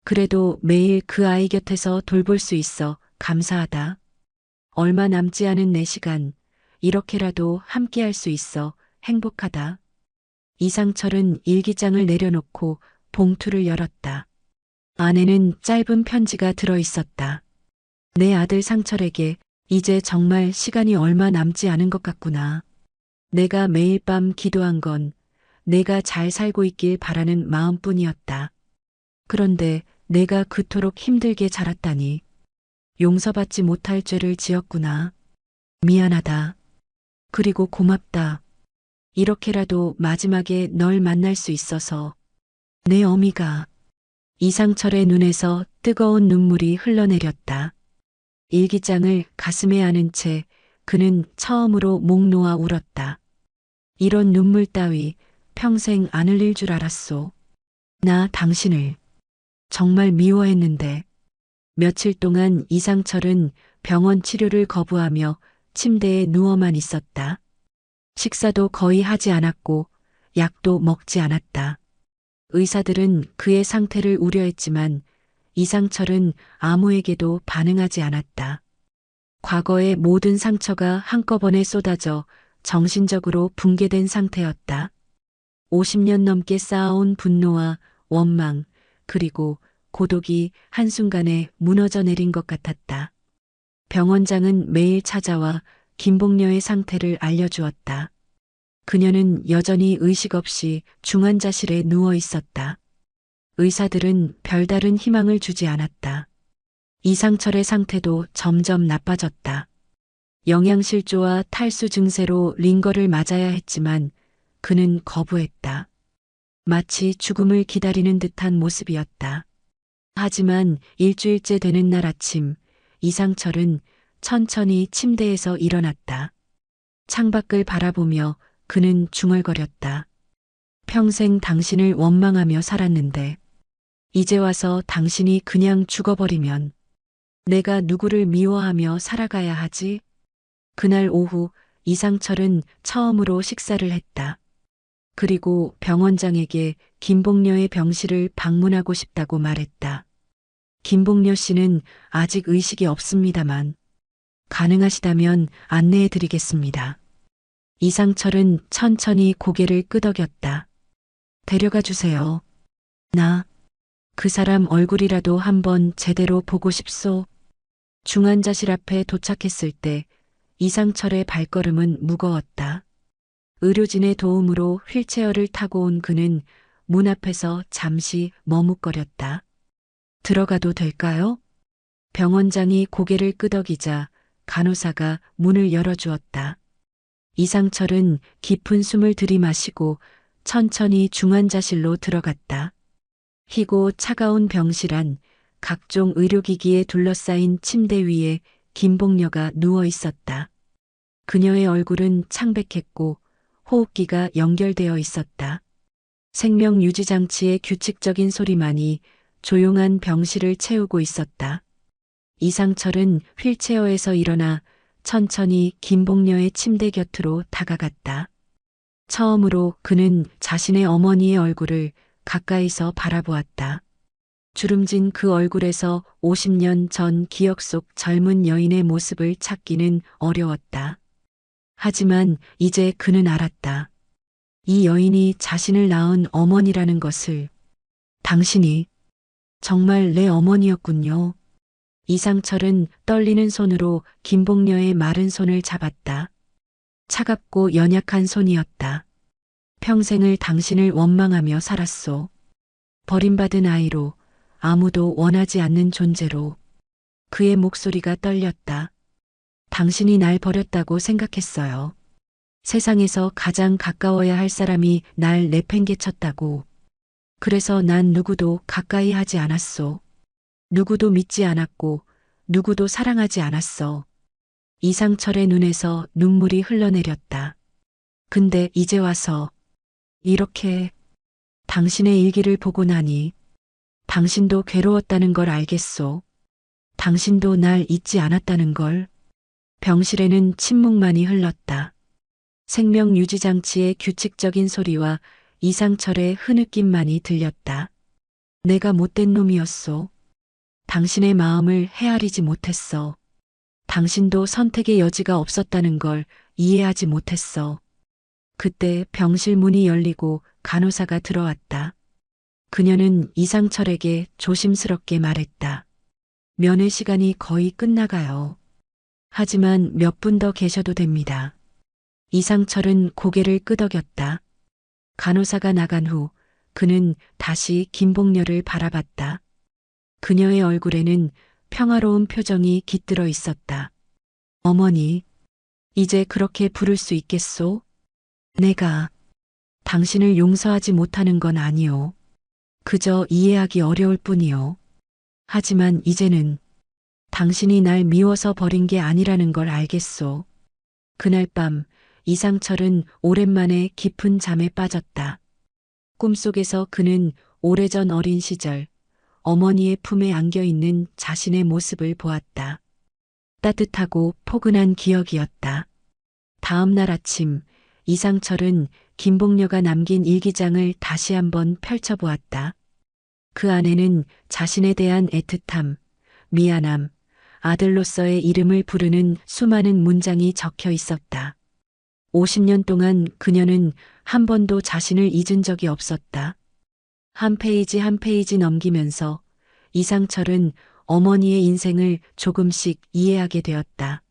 그래도 매일 그 아이 곁에서 돌볼 수 있어 감사하다. 얼마 남지 않은 내 시간, 이렇게라도 함께 할 수 있어 행복하다. 이상철은 일기장을 내려놓고 봉투를 열었다. 안에는 짧은 편지가 들어 있었다. 내 아들 상철에게 이제 정말 시간이 얼마 남지 않은 것 같구나. 내가 매일 밤 기도한 건 내가 잘 살고 있길 바라는 마음뿐이었다. 그런데 내가 그토록 힘들게 자랐다니. 용서받지 못할 죄를 지었구나. 미안하다. 그리고 고맙다. 이렇게라도 마지막에 널 만날 수 있어서. 내 어미가. 이상철의 눈에서 뜨거운 눈물이 흘러내렸다. 일기장을 가슴에 안은 채 그는 처음으로 목 놓아 울었다. 이런 눈물 따위 평생 안 흘릴 줄 알았소. 나 당신을 정말 미워했는데. 며칠 동안 이상철은 병원 치료를 거부하며 침대에 누워만 있었다. 식사도 거의 하지 않았고 약도 먹지 않았다. 의사들은 그의 상태를 우려했지만 이상철은 아무에게도 반응하지 않았다. 과거의 모든 상처가 한꺼번에 쏟아져 정신적으로 붕괴된 상태였다. 50년 넘게 쌓아온 분노와 원망, 그리고 고독이 한순간에 무너져 내린 것 같았다. 병원장은 매일 찾아와 김복녀의 상태를 알려주었다. 그녀는 여전히 의식 없이 중환자실에 누워 있었다. 의사들은 별다른 희망을 주지 않았다. 이상철의 상태도 점점 나빠졌다. 영양실조와 탈수 증세로 링거를 맞아야 했지만 그는 거부했다. 마치 죽음을 기다리는 듯한 모습이었다. 하지만 일주일째 되는 날 아침, 이상철은 천천히 침대에서 일어났다. 창밖을 바라보며 그는 중얼거렸다. 평생 당신을 원망하며 살았는데, 이제 와서 당신이 그냥 죽어버리면 내가 누구를 미워하며 살아가야 하지? 그날 오후 이상철은 처음으로 식사를 했다. 그리고 병원장에게 김복녀의 병실을 방문하고 싶다고 말했다. 김복녀 씨는 아직 의식이 없습니다만 가능하시다면 안내해 드리겠습니다. 이상철은 천천히 고개를 끄덕였다. 데려가 주세요. 나 그 사람 얼굴이라도 한번 제대로 보고 싶소. 중환자실 앞에 도착했을 때 이상철의 발걸음은 무거웠다. 의료진의 도움으로 휠체어를 타고 온 그는 문 앞에서 잠시 머뭇거렸다. 들어가도 될까요? 병원장이 고개를 끄덕이자 간호사가 문을 열어주었다. 이상철은 깊은 숨을 들이마시고 천천히 중환자실로 들어갔다. 희고 차가운 병실 안 각종 의료기기에 둘러싸인 침대 위에 김복녀가 누워 있었다. 그녀의 얼굴은 창백했고 호흡기가 연결되어 있었다. 생명 유지 장치의 규칙적인 소리만이 조용한 병실을 채우고 있었다. 이상철은 휠체어에서 일어나 천천히 김복녀의 침대 곁으로 다가갔다. 처음으로 그는 자신의 어머니의 얼굴을 가까이서 바라보았다. 주름진 그 얼굴에서 50년 전 기억 속 젊은 여인의 모습을 찾기는 어려웠다. 하지만 이제 그는 알았다. 이 여인이 자신을 낳은 어머니라는 것을. 당신이 정말 내 어머니였군요. 이상철은 떨리는 손으로 김복녀의 마른 손을 잡았다. 차갑고 연약한 손이었다. 평생을 당신을 원망하며 살았소. 버림받은 아이로, 아무도 원하지 않는 존재로. 그의 목소리가 떨렸다. 당신이 날 버렸다고 생각했어요. 세상에서 가장 가까워야 할 사람이 날 내팽개쳤다고. 그래서 난 누구도 가까이 하지 않았소. 누구도 믿지 않았고 누구도 사랑하지 않았어. 이상철의 눈에서 눈물이 흘러내렸다. 근데 이제 와서 이렇게 당신의 일기를 보고 나니 당신도 괴로웠다는 걸 알겠소. 당신도 날 잊지 않았다는 걸. 병실에는 침묵만이 흘렀다. 생명유지장치의 규칙적인 소리와 이상철의 흐느낌만이 들렸다. 내가 못된 놈이었소. 당신의 마음을 헤아리지 못했어. 당신도 선택의 여지가 없었다는 걸 이해하지 못했어. 그때 병실 문이 열리고 간호사가 들어왔다. 그녀는 이상철에게 조심스럽게 말했다. 면회 시간이 거의 끝나가요. 하지만 몇 분 더 계셔도 됩니다. 이상철은 고개를 끄덕였다. 간호사가 나간 후 그는 다시 김복렬을 바라봤다. 그녀의 얼굴에는 평화로운 표정이 깃들어 있었다. 어머니, 이제 그렇게 부를 수 있겠소? 내가 당신을 용서하지 못하는 건 아니오. 그저 이해하기 어려울 뿐이오. 하지만 이제는 당신이 날 미워서 버린 게 아니라는 걸 알겠소. 그날 밤 이상철은 오랜만에 깊은 잠에 빠졌다. 꿈속에서 그는 오래전 어린 시절 어머니의 품에 안겨 있는 자신의 모습을 보았다. 따뜻하고 포근한 기억이었다. 다음 날 아침 이상철은 김복녀가 남긴 일기장을 다시 한번 펼쳐보았다. 그 안에는 자신에 대한 애틋함, 미안함, 아들로서의 이름을 부르는 수많은 문장이 적혀 있었다. 50년 동안 그녀는 한 번도 자신을 잊은 적이 없었다. 한 페이지 한 페이지 넘기면서 이상철은 어머니의 인생을 조금씩 이해하게 되었다.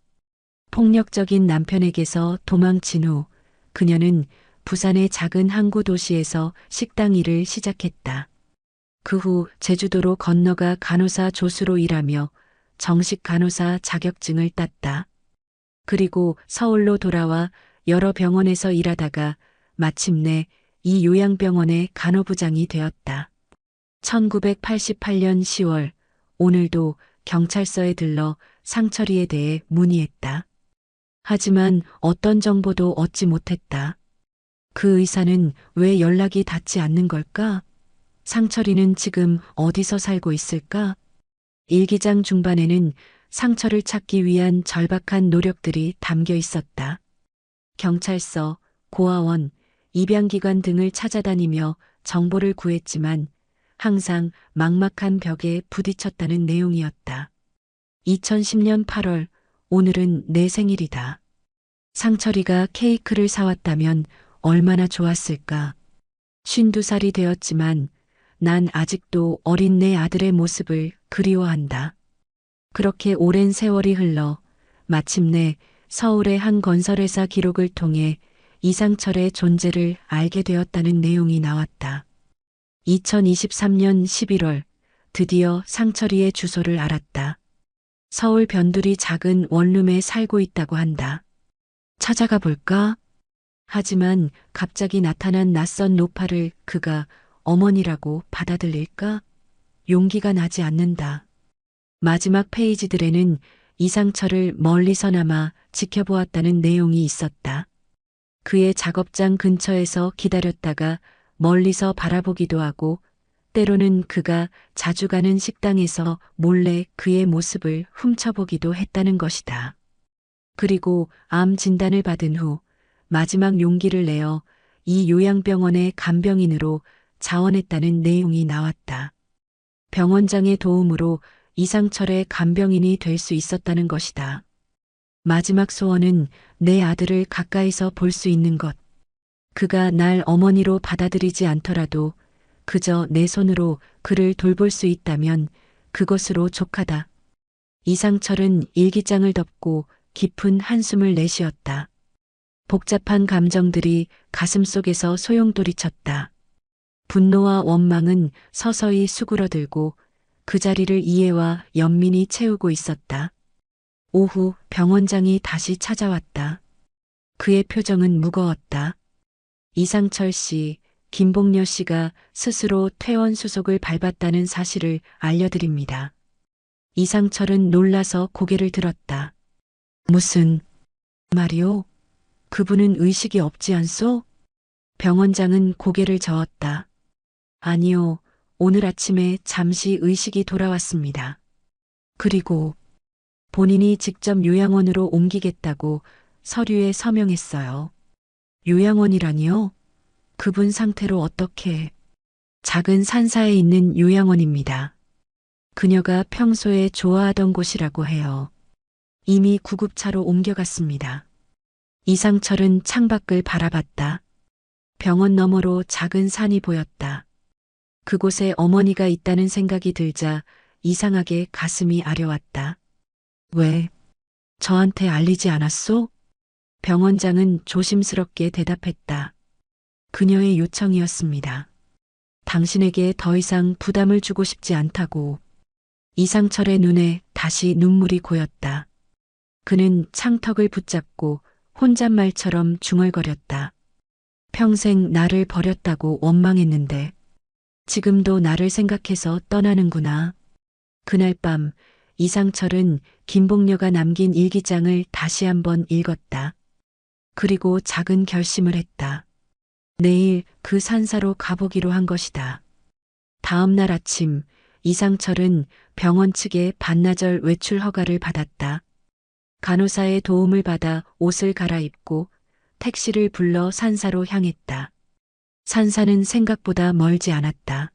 폭력적인 남편에게서 도망친 후 그녀는 부산의 작은 항구 도시에서 식당 일을 시작했다. 그 후 제주도로 건너가 간호사 조수로 일하며 정식 간호사 자격증을 땄다. 그리고 서울로 돌아와 여러 병원에서 일하다가 마침내 이 요양병원의 간호부장이 되었다. 1988년 10월 오늘도 경찰서에 들러 상철이에 대해 문의했다. 하지만 어떤 정보도 얻지 못했다. 그 의사는 왜 연락이 닿지 않는 걸까? 상철이는 지금 어디서 살고 있을까? 일기장 중반에는 상철을 찾기 위한 절박한 노력들이 담겨 있었다. 경찰서, 고아원, 입양기관 등을 찾아다니며 정보를 구했지만 항상 막막한 벽에 부딪혔다는 내용이었다. 2010년 8월, 오늘은 내 생일이다. 상철이가 케이크를 사왔다면 얼마나 좋았을까. 52살이 되었지만 난 아직도 어린 내 아들의 모습을 그리워한다. 그렇게 오랜 세월이 흘러 마침내 서울의 한 건설회사 기록을 통해 이상철의 존재를 알게 되었다는 내용이 나왔다. 2023년 11월 드디어 상철이의 주소를 알았다. 서울 변두리 작은 원룸에 살고 있다고 한다. 찾아가 볼까? 하지만 갑자기 나타난 낯선 노파를 그가 어머니라고 받아들일까? 용기가 나지 않는다. 마지막 페이지들에는 이상철을 멀리서나마 지켜보았다는 내용이 있었다. 그의 작업장 근처에서 기다렸다가 멀리서 바라보기도 하고 때로는 그가 자주 가는 식당에서 몰래 그의 모습을 훔쳐보기도 했다는 것이다. 그리고 암 진단을 받은 후 마지막 용기를 내어 이 요양병원의 간병인으로 자원했다는 내용이 나왔다. 병원장의 도움으로 이상철의 간병인이 될 수 있었다는 것이다. 마지막 소원은 내 아들을 가까이서 볼 수 있는 것. 그가 날 어머니로 받아들이지 않더라도 그저 내 손으로 그를 돌볼 수 있다면 그것으로 족하다. 이상철은 일기장을 덮고 깊은 한숨을 내쉬었다. 복잡한 감정들이 가슴속에서 소용돌이쳤다. 분노와 원망은 서서히 수그러들고 그 자리를 이해와 연민이 채우고 있었다. 오후 병원장이 다시 찾아왔다. 그의 표정은 무거웠다. 이상철 씨, 김복녀 씨가 스스로 퇴원 수속을 밟았다는 사실을 알려드립니다. 이상철은 놀라서 고개를 들었다. 무슨 말이오? 그분은 의식이 없지 않소? 병원장은 고개를 저었다. 아니요, 오늘 아침에 잠시 의식이 돌아왔습니다. 그리고 본인이 직접 요양원으로 옮기겠다고 서류에 서명했어요. 요양원이라니요? 그분 상태로 어떻게? 작은 산사에 있는 요양원입니다. 그녀가 평소에 좋아하던 곳이라고 해요. 이미 구급차로 옮겨갔습니다. 이상철은 창밖을 바라봤다. 병원 너머로 작은 산이 보였다. 그곳에 어머니가 있다는 생각이 들자 이상하게 가슴이 아려왔다. 왜? 저한테 알리지 않았소? 병원장은 조심스럽게 대답했다. 그녀의 요청이었습니다. 당신에게 더 이상 부담을 주고 싶지 않다고. 이상철의 눈에 다시 눈물이 고였다. 그는 창턱을 붙잡고 혼잣말처럼 중얼거렸다. 평생 나를 버렸다고 원망했는데 지금도 나를 생각해서 떠나는구나. 그날 밤 이상철은 김복녀가 남긴 일기장을 다시 한번 읽었다. 그리고 작은 결심을 했다. 내일 그 산사로 가보기로 한 것이다. 다음 날 아침 이상철은 병원 측의 반나절 외출 허가를 받았다. 간호사의 도움을 받아 옷을 갈아입고 택시를 불러 산사로 향했다. 산사는 생각보다 멀지 않았다.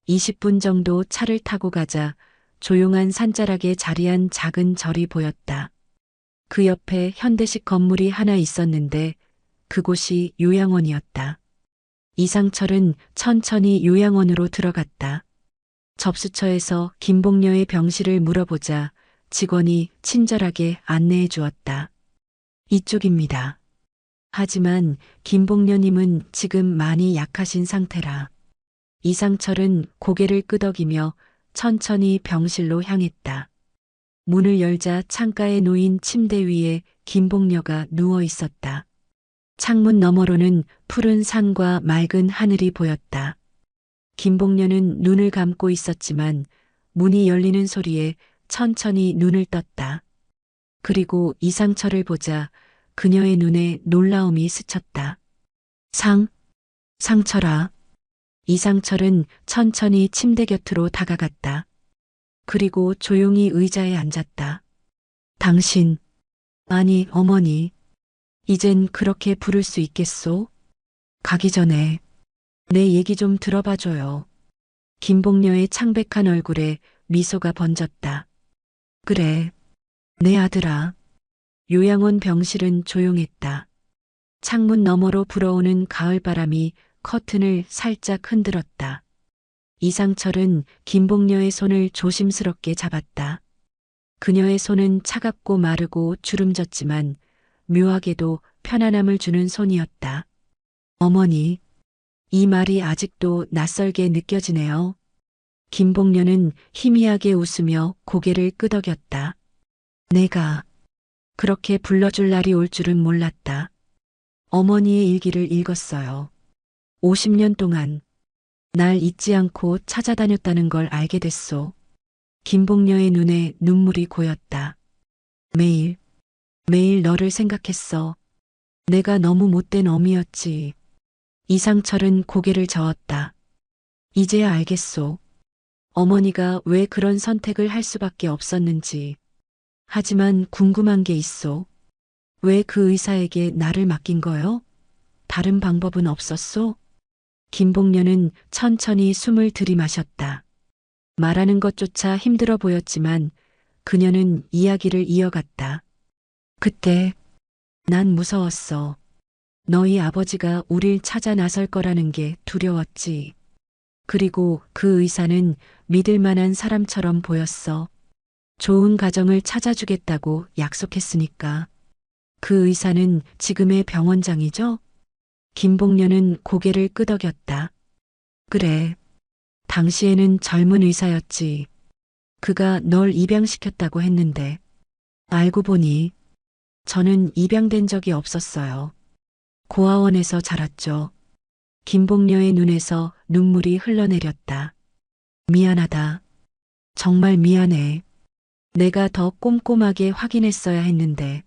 20분 정도 차를 타고 가자 조용한 산자락에 자리한 작은 절이 보였다. 그 옆에 현대식 건물이 하나 있었는데 그곳이 요양원이었다. 이상철은 천천히 요양원으로 들어갔다. 접수처에서 김복녀의 병실을 물어보자 직원이 친절하게 안내해 주었다. 이쪽입니다. 하지만 김복녀님은 지금 많이 약하신 상태라. 이상철은 고개를 끄덕이며 천천히 병실로 향했다. 문을 열자 창가에 놓인 침대 위에 김복녀가 누워 있었다. 창문 너머로는 푸른 산과 맑은 하늘이 보였다. 김복녀는 눈을 감고 있었지만 문이 열리는 소리에 천천히 눈을 떴다. 그리고 이상철을 보자 그녀의 눈에 놀라움이 스쳤다. 상철아. 이상철은 천천히 침대 곁으로 다가갔다. 그리고 조용히 의자에 앉았다. 당신, 아니 어머니, 이젠 그렇게 부를 수 있겠소? 가기 전에 내 얘기 좀 들어봐줘요. 김복녀의 창백한 얼굴에 미소가 번졌다. 그래, 내 아들아. 요양원 병실은 조용했다. 창문 너머로 불어오는 가을바람이 커튼을 살짝 흔들었다. 이상철은 김복녀의 손을 조심스럽게 잡았다. 그녀의 손은 차갑고 마르고 주름졌지만 묘하게도 편안함을 주는 손이었다. 어머니, 이 말이 아직도 낯설게 느껴지네요. 김복녀는 희미하게 웃으며 고개를 끄덕였다. 내가 그렇게 불러줄 날이 올 줄은 몰랐다. 어머니의 일기를 읽었어요. 50년 동안 날 잊지 않고 찾아다녔다는 걸 알게 됐소. 김복녀의 눈에 눈물이 고였다. 매일 너를 생각했어. 내가 너무 못된 어미였지. 이상철은 고개를 저었다. 이제야 알겠소. 어머니가 왜 그런 선택을 할 수밖에 없었는지. 하지만 궁금한 게 있소. 왜 그 의사에게 나를 맡긴 거요? 다른 방법은 없었소? 김복녀는 천천히 숨을 들이마셨다. 말하는 것조차 힘들어 보였지만 그녀는 이야기를 이어갔다. 그때 난 무서웠어. 너희 아버지가 우릴 찾아 나설 거라는 게 두려웠지. 그리고 그 의사는 믿을 만한 사람처럼 보였어. 좋은 가정을 찾아주겠다고 약속했으니까. 그 의사는 지금의 병원장이죠? 김복녀는 고개를 끄덕였다. 그래. 당시에는 젊은 의사였지. 그가 널 입양시켰다고 했는데 알고 보니 저는 입양된 적이 없었어요. 고아원에서 자랐죠. 김복녀의 눈에서 눈물이 흘러내렸다. 미안하다. 정말 미안해. 내가 더 꼼꼼하게 확인했어야 했는데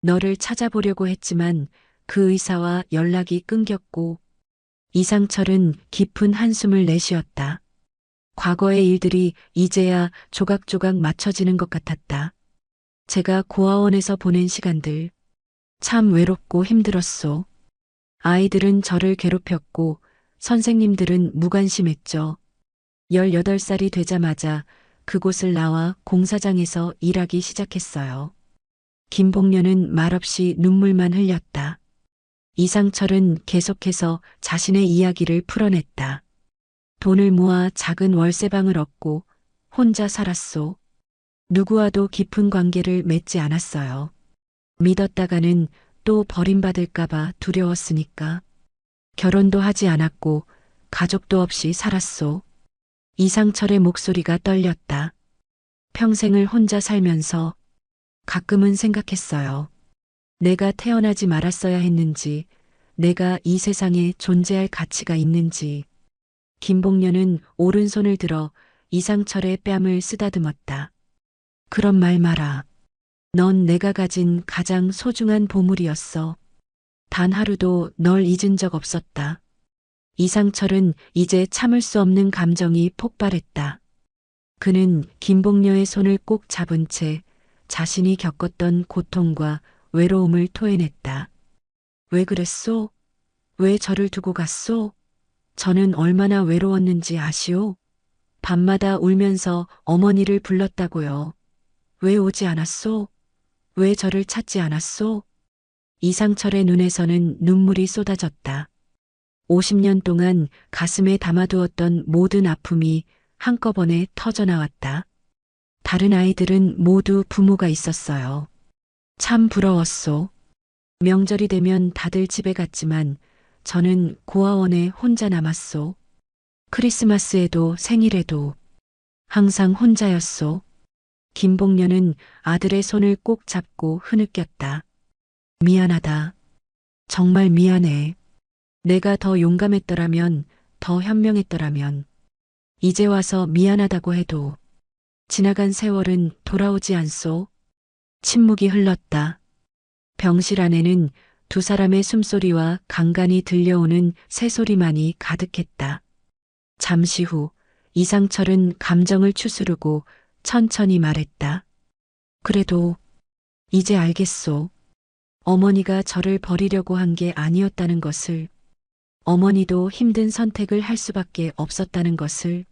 너를 찾아보려고 했지만 그 의사와 연락이 끊겼고. 이상철은 깊은 한숨을 내쉬었다. 과거의 일들이 이제야 조각조각 맞춰지는 것 같았다. 제가 고아원에서 보낸 시간들 참 외롭고 힘들었소. 아이들은 저를 괴롭혔고 선생님들은 무관심했죠. 18살이 되자마자 그곳을 나와 공사장에서 일하기 시작했어요. 김복녀는 말없이 눈물만 흘렸다. 이상철은 계속해서 자신의 이야기를 풀어냈다. 돈을 모아 작은 월세방을 얻고 혼자 살았소. 누구와도 깊은 관계를 맺지 않았어요. 믿었다가는 또 버림받을까봐 두려웠으니까. 결혼도 하지 않았고 가족도 없이 살았소. 이상철의 목소리가 떨렸다. 평생을 혼자 살면서 가끔은 생각했어요. 내가 태어나지 말았어야 했는지, 내가 이 세상에 존재할 가치가 있는지. 김복녀는 오른손을 들어 이상철의 뺨을 쓰다듬었다. 그런 말 마라. 넌 내가 가진 가장 소중한 보물이었어. 단 하루도 널 잊은 적 없었다. 이상철은 이제 참을 수 없는 감정이 폭발했다. 그는 김복녀의 손을 꼭 잡은 채 자신이 겪었던 고통과 외로움을 토해냈다. 왜 그랬소? 왜 저를 두고 갔소? 저는 얼마나 외로웠는지 아시오? 밤마다 울면서 어머니를 불렀다고요. 왜 오지 않았소? 왜 저를 찾지 않았소? 이상철의 눈에서는 눈물이 쏟아졌다. 50년 동안 가슴에 담아두었던 모든 아픔이 한꺼번에 터져나왔다. 다른 아이들은 모두 부모가 있었어요. 참 부러웠소. 명절이 되면 다들 집에 갔지만 저는 고아원에 혼자 남았소. 크리스마스에도 생일에도 항상 혼자였소. 김복녀는 아들의 손을 꼭 잡고 흐느꼈다. 미안하다. 정말 미안해. 내가 더 용감했더라면, 더 현명했더라면, 이제 와서 미안하다고 해도 지나간 세월은 돌아오지 않소. 침묵이 흘렀다. 병실 안에는 두 사람의 숨소리와 간간이 들려오는 새소리만이 가득했다. 잠시 후 이상철은 감정을 추스르고 천천히 말했다. 그래도 이제 알겠소. 어머니가 저를 버리려고 한 게 아니었다는 것을, 어머니도 힘든 선택을 할 수밖에 없었다는 것을.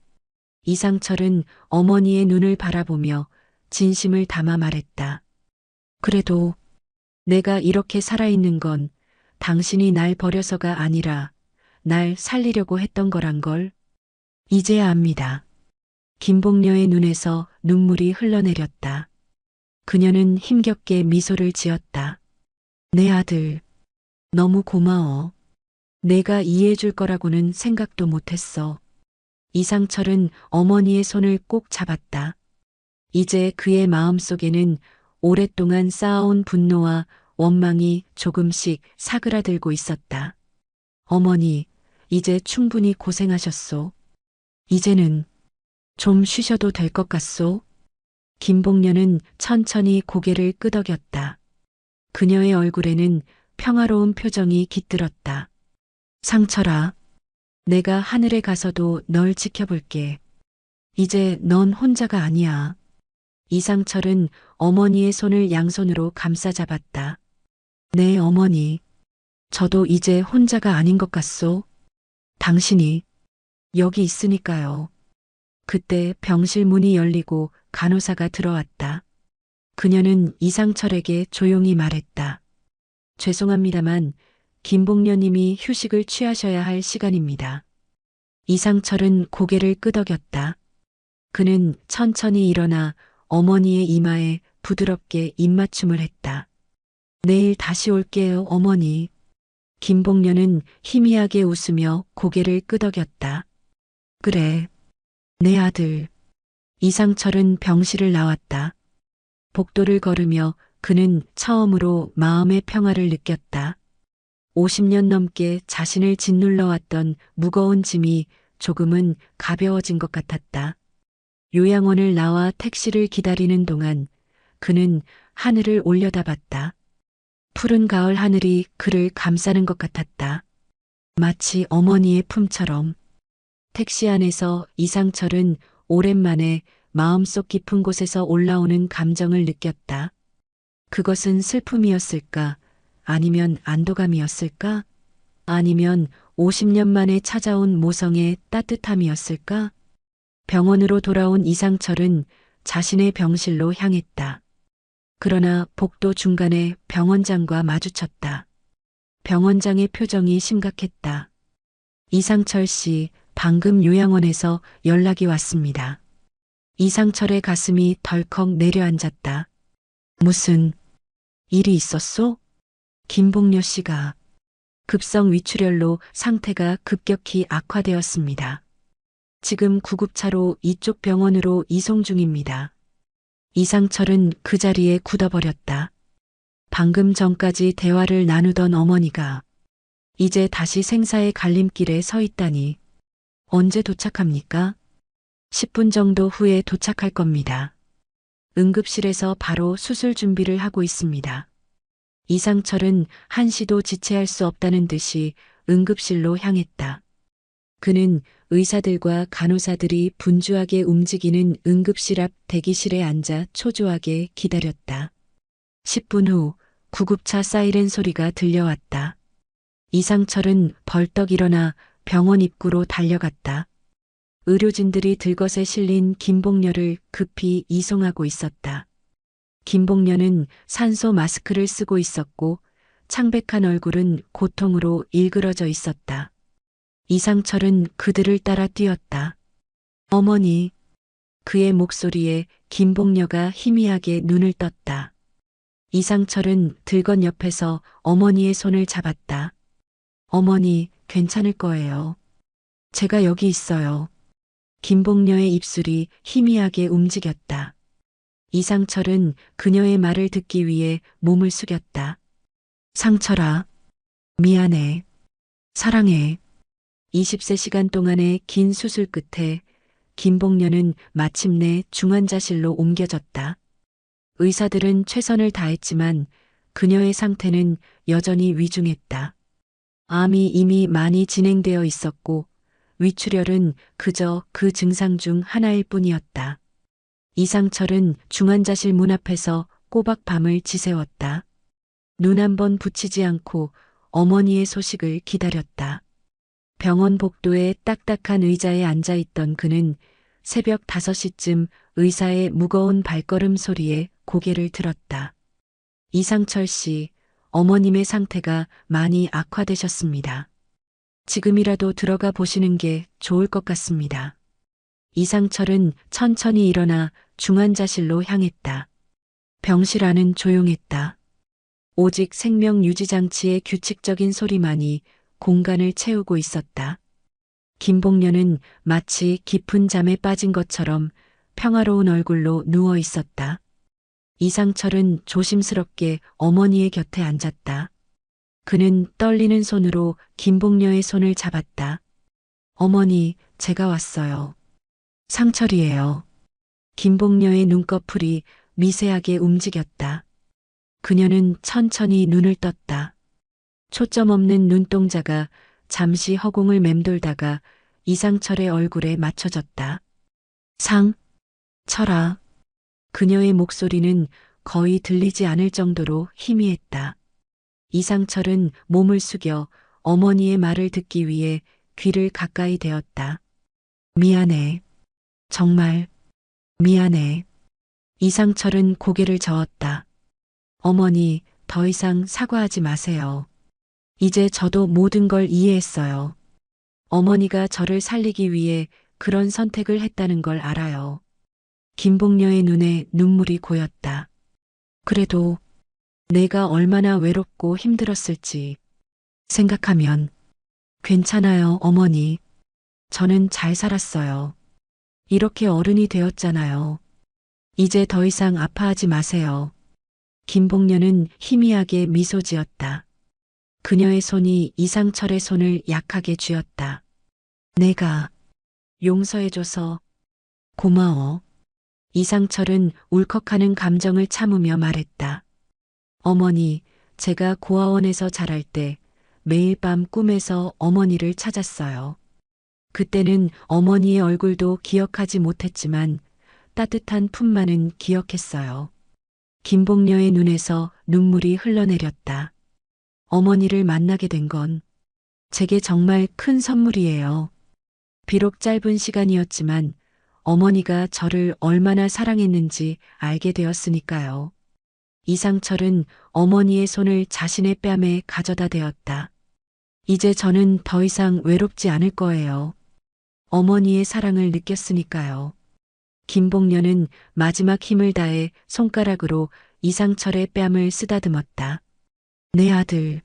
이상철은 어머니의 눈을 바라보며 진심을 담아 말했다. 그래도 내가 이렇게 살아있는 건 당신이 날 버려서가 아니라 날 살리려고 했던 거란 걸 이제야 압니다. 김복녀의 눈에서 눈물이 흘러내렸다. 그녀는 힘겹게 미소를 지었다. 내 아들, 너무 고마워. 내가 이해해줄 거라고는 생각도 못했어. 이상철은 어머니의 손을 꼭 잡았다. 이제 그의 마음속에는 오랫동안 쌓아온 분노와 원망이 조금씩 사그라들고 있었다. 어머니, 이제 충분히 고생하셨소. 이제는 좀 쉬셔도 될 것 같소. 김복녀는 천천히 고개를 끄덕였다. 그녀의 얼굴에는 평화로운 표정이 깃들었다. 상철아, 내가 하늘에 가서도 널 지켜볼게. 이제 넌 혼자가 아니야. 이상철은 어머니의 손을 양손으로 감싸 잡았다. 네, 어머니. 저도 이제 혼자가 아닌 것 같소. 당신이 여기 있으니까요. 그때 병실 문이 열리고 간호사가 들어왔다. 그녀는 이상철에게 조용히 말했다. 죄송합니다만 김복녀님이 휴식을 취하셔야 할 시간입니다. 이상철은 고개를 끄덕였다. 그는 천천히 일어나 어머니의 이마에 부드럽게 입맞춤을 했다. 내일 다시 올게요, 어머니. 김복녀는 희미하게 웃으며 고개를 끄덕였다. 그래, 내 아들. 이상철은 병실을 나왔다. 복도를 걸으며 그는 처음으로 마음의 평화를 느꼈다. 50년 넘게 자신을 짓눌러왔던 무거운 짐이 조금은 가벼워진 것 같았다. 요양원을 나와 택시를 기다리는 동안 그는 하늘을 올려다봤다. 푸른 가을 하늘이 그를 감싸는 것 같았다. 마치 어머니의 품처럼. 택시 안에서 이상철은 오랜만에 마음속 깊은 곳에서 올라오는 감정을 느꼈다. 그것은 슬픔이었을까? 아니면 안도감이었을까? 아니면 50년 만에 찾아온 모성의 따뜻함이었을까? 병원으로 돌아온 이상철은 자신의 병실로 향했다. 그러나 복도 중간에 병원장과 마주쳤다. 병원장의 표정이 심각했다. 이상철 씨, 방금 요양원에서 연락이 왔습니다. 이상철의 가슴이 덜컥 내려앉았다. 무슨 일이 있었소? 김봉녀 씨가 급성 위출혈로 상태가 급격히 악화되었습니다. 지금 구급차로 이쪽 병원으로 이송 중입니다. 이상철은 그 자리에 굳어버렸다. 방금 전까지 대화를 나누던 어머니가 이제 다시 생사의 갈림길에 서 있다니. 언제 도착합니까? 10분 정도 후에 도착할 겁니다. 응급실에서 바로 수술 준비를 하고 있습니다. 이상철은 한시도 지체할 수 없다는 듯이 응급실로 향했다. 그는 의사들과 간호사들이 분주하게 움직이는 응급실 앞 대기실에 앉아 초조하게 기다렸다. 10분 후 구급차 사이렌 소리가 들려왔다. 이상철은 벌떡 일어나 병원 입구로 달려갔다. 의료진들이 들것에 실린 김봉녀를 급히 이송하고 있었다. 김봉녀는 산소 마스크를 쓰고 있었고 창백한 얼굴은 고통으로 일그러져 있었다. 이상철은 그들을 따라 뛰었다. 어머니. 그의 목소리에 김봉녀가 희미하게 눈을 떴다. 이상철은 들건 옆에서 어머니의 손을 잡았다. 어머니, 괜찮을 거예요. 제가 여기 있어요. 김봉녀의 입술이 희미하게 움직였다. 이상철은 그녀의 말을 듣기 위해 몸을 숙였다. 상철아, 미안해. 사랑해. 20세 시간 동안의 긴 수술 끝에 김봉녀는 마침내 중환자실로 옮겨졌다. 의사들은 최선을 다했지만 그녀의 상태는 여전히 위중했다. 암이 이미 많이 진행되어 있었고 위출혈은 그저 그 증상 중 하나일 뿐이었다. 이상철은 중환자실 문 앞에서 꼬박 밤을 지새웠다. 눈 한 번 붙이지 않고 어머니의 소식을 기다렸다. 병원 복도에 딱딱한 의자에 앉아 있던 그는 새벽 5시쯤 의사의 무거운 발걸음 소리에 고개를 들었다. 이상철 씨, 어머님의 상태가 많이 악화되셨습니다. 지금이라도 들어가 보시는 게 좋을 것 같습니다. 이상철은 천천히 일어나 중환자실로 향했다. 병실 안은 조용했다. 오직 생명 유지 장치의 규칙적인 소리만이 공간을 채우고 있었다. 김봉녀는 마치 깊은 잠에 빠진 것처럼 평화로운 얼굴로 누워 있었다. 이상철은 조심스럽게 어머니의 곁에 앉았다. 그는 떨리는 손으로 김봉녀의 손을 잡았다. 어머니, 제가 왔어요. 상철이에요. 김봉녀의 눈꺼풀이 미세하게 움직였다. 그녀는 천천히 눈을 떴다. 초점 없는 눈동자가 잠시 허공을 맴돌다가 이상철의 얼굴에 맞춰졌다. 철아. 그녀의 목소리는 거의 들리지 않을 정도로 희미했다. 이상철은 몸을 숙여 어머니의 말을 듣기 위해 귀를 가까이 대었다. 미안해. 정말 미안해. 이상철은 고개를 저었다. 어머니, 더 이상 사과하지 마세요. 이제 저도 모든 걸 이해했어요. 어머니가 저를 살리기 위해 그런 선택을 했다는 걸 알아요. 김봉녀의 눈에 눈물이 고였다. 그래도 내가 얼마나 외롭고 힘들었을지 생각하면 괜찮아요, 어머니. 저는 잘 살았어요. 이렇게 어른이 되었잖아요. 이제 더 이상 아파하지 마세요. 김봉녀는 희미하게 미소 지었다. 그녀의 손이 이상철의 손을 약하게 쥐었다. 내가 용서해줘서 고마워. 이상철은 울컥하는 감정을 참으며 말했다. 어머니, 제가 고아원에서 자랄 때 매일 밤 꿈에서 어머니를 찾았어요. 그때는 어머니의 얼굴도 기억하지 못했지만 따뜻한 품만은 기억했어요. 김복녀의 눈에서 눈물이 흘러내렸다. 어머니를 만나게 된 건 제게 정말 큰 선물이에요. 비록 짧은 시간이었지만 어머니가 저를 얼마나 사랑했는지 알게 되었으니까요. 이상철은 어머니의 손을 자신의 뺨에 가져다 대었다. 이제 저는 더 이상 외롭지 않을 거예요. 어머니의 사랑을 느꼈으니까요. 김복녀는 마지막 힘을 다해 손가락으로 이상철의 뺨을 쓰다듬었다. 내 아들,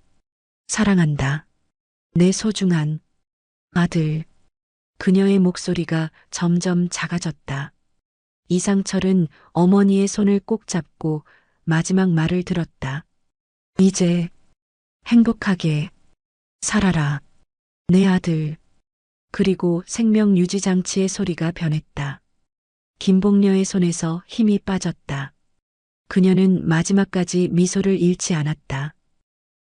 사랑한다. 내 소중한 아들. 그녀의 목소리가 점점 작아졌다. 이상철은 어머니의 손을 꼭 잡고 마지막 말을 들었다. 이제 행복하게 살아라. 내 아들. 그리고 생명 유지 장치의 소리가 변했다. 김복녀의 손에서 힘이 빠졌다. 그녀는 마지막까지 미소를 잃지 않았다.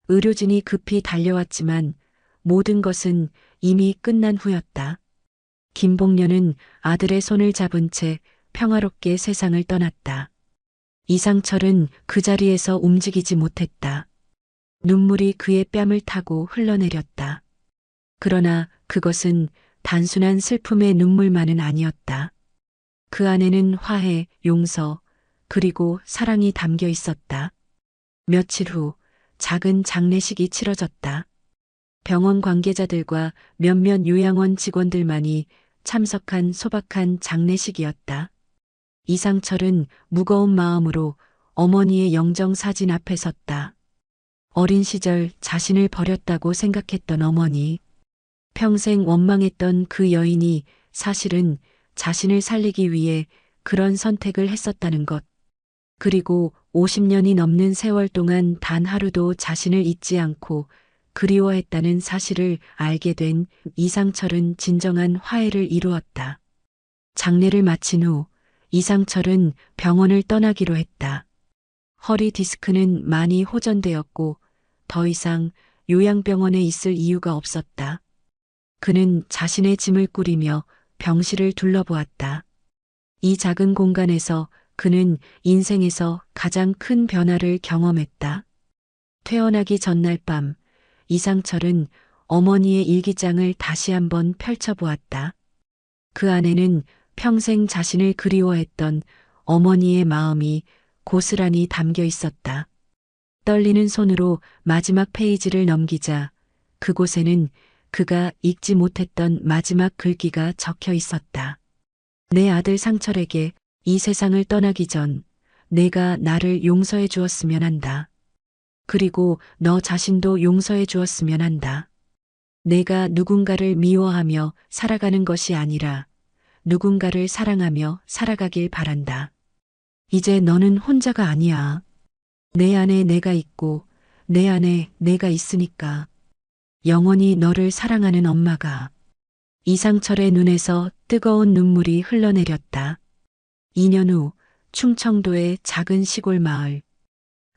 의료진이 급히 달려왔지만 모든 것은 이미 끝난 후였다. 김복녀는 아들의 손을 잡은 채 평화롭게 세상을 떠났다. 이상철은 그 자리에서 움직이지 못했다. 눈물이 그의 뺨을 타고 흘러내렸다. 그러나 그것은 단순한 슬픔의 눈물만은 아니었다. 그 안에는 화해, 용서, 그리고 사랑이 담겨 있었다. 며칠 후 작은 장례식이 치러졌다. 병원 관계자들과 몇몇 요양원 직원들만이 참석한 소박한 장례식이었다. 이상철은 무거운 마음으로 어머니의 영정 사진 앞에 섰다. 어린 시절 자신을 버렸다고 생각했던 어머니, 평생 원망했던 그 여인이 사실은 자신을 살리기 위해 그런 선택을 했었다는 것. 그리고 50년이 넘는 세월 동안 단 하루도 자신을 잊지 않고 그리워했다는 사실을 알게 된 이상철은 진정한 화해를 이루었다. 장례를 마친 후 이상철은 병원을 떠나기로 했다. 허리 디스크는 많이 호전되었고 더 이상 요양병원에 있을 이유가 없었다. 그는 자신의 짐을 꾸리며 병실을 둘러보았다. 이 작은 공간에서 그는 인생에서 가장 큰 변화를 경험했다. 퇴원하기 전날 밤 이상철은 어머니의 일기장을 다시 한번 펼쳐보았다. 그 안에는 평생 자신을 그리워했던 어머니의 마음이 고스란히 담겨 있었다. 떨리는 손으로 마지막 페이지를 넘기자 그곳에는 그가 읽지 못했던 마지막 글귀가 적혀 있었다. 내 아들 상철에게 이 세상을 떠나기 전 내가 나를 용서해 주었으면 한다. 그리고 너 자신도 용서해 주었으면 한다. 내가 누군가를 미워하며 살아가는 것이 아니라 누군가를 사랑하며 살아가길 바란다. 이제 너는 혼자가 아니야. 내 안에 내가 있고 내 안에 내가 있으니까. 영원히 너를 사랑하는 엄마가. 이상철의 눈에서 뜨거운 눈물이 흘러내렸다. 2년 후 충청도의 작은 시골 마을.